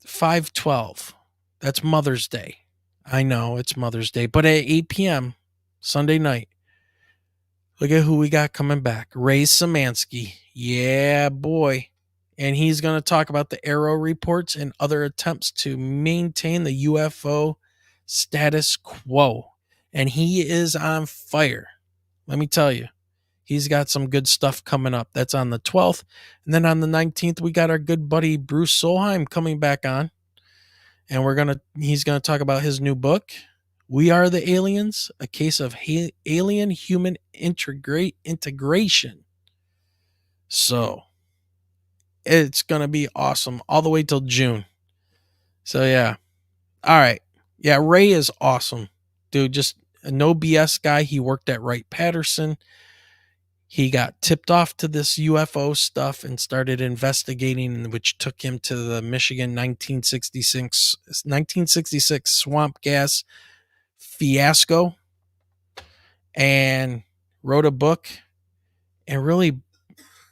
5/12, that's Mother's Day. I know it's Mother's Day, but at 8 p.m. Sunday night, look at who we got coming back. Ray Szymanski. Yeah, boy. And he's going to talk about the Arrow reports and other attempts to maintain the UFO status quo. And he is on fire. Let me tell you, he's got some good stuff coming up. That's on the 12th. And then on the 19th, we got our good buddy Bruce Solheim coming back on. And he's going to talk about his new book, We Are the Aliens, a case of alien-human integration. So it's going to be awesome all the way till June. So yeah. All right. Yeah, Ray is awesome. Dude, just a no BS guy. He worked at Wright-Patterson. He got tipped off to this UFO stuff and started investigating, which took him to the Michigan 1966 swamp gas fiasco, and wrote a book. And really,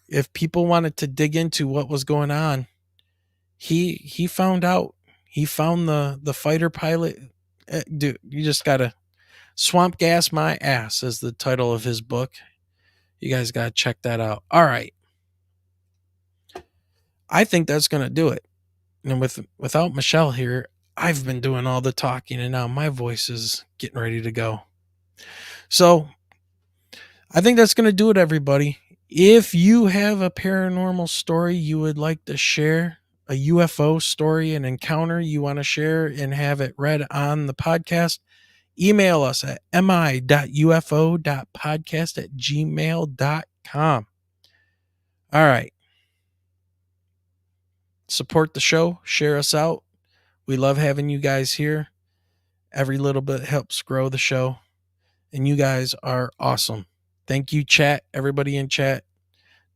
if people wanted to dig into what was going on, he found out. He found the fighter pilot. Dude, you just gotta Swamp Gas My Ass is the title of his book. You guys got to check that out. All right. I think that's going to do it. And without Michelle here, I've been doing all the talking, and now my voice is getting ready to go. So I think that's going to do it, everybody. If you have a paranormal story you would like to share, a UFO story, an encounter you want to share and have it read on the podcast, email us at mi.ufo.podcast@gmail.com. All right. Support the show. Share us out. We love having you guys here. Every little bit helps grow the show. And you guys are awesome. Thank you, chat. Everybody in chat.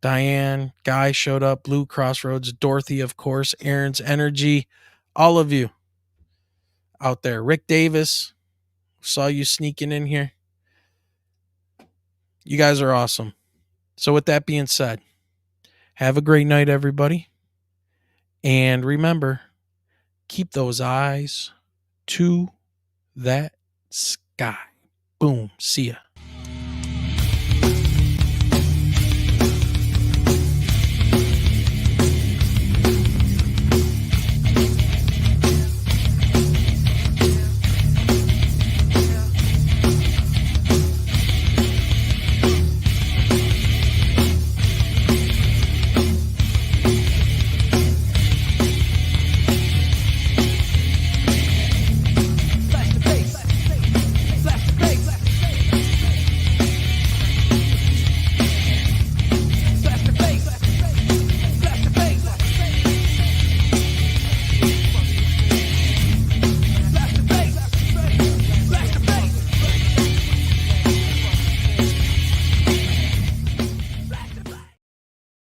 Diane, Guy showed up. Blue Crossroads. Dorothy, of course. Aaron's Energy. All of you out there. Rick Davis. Saw you sneaking in here. You guys are awesome. So with that being said, have a great night, everybody. And remember, keep those eyes to that sky. Boom. See ya.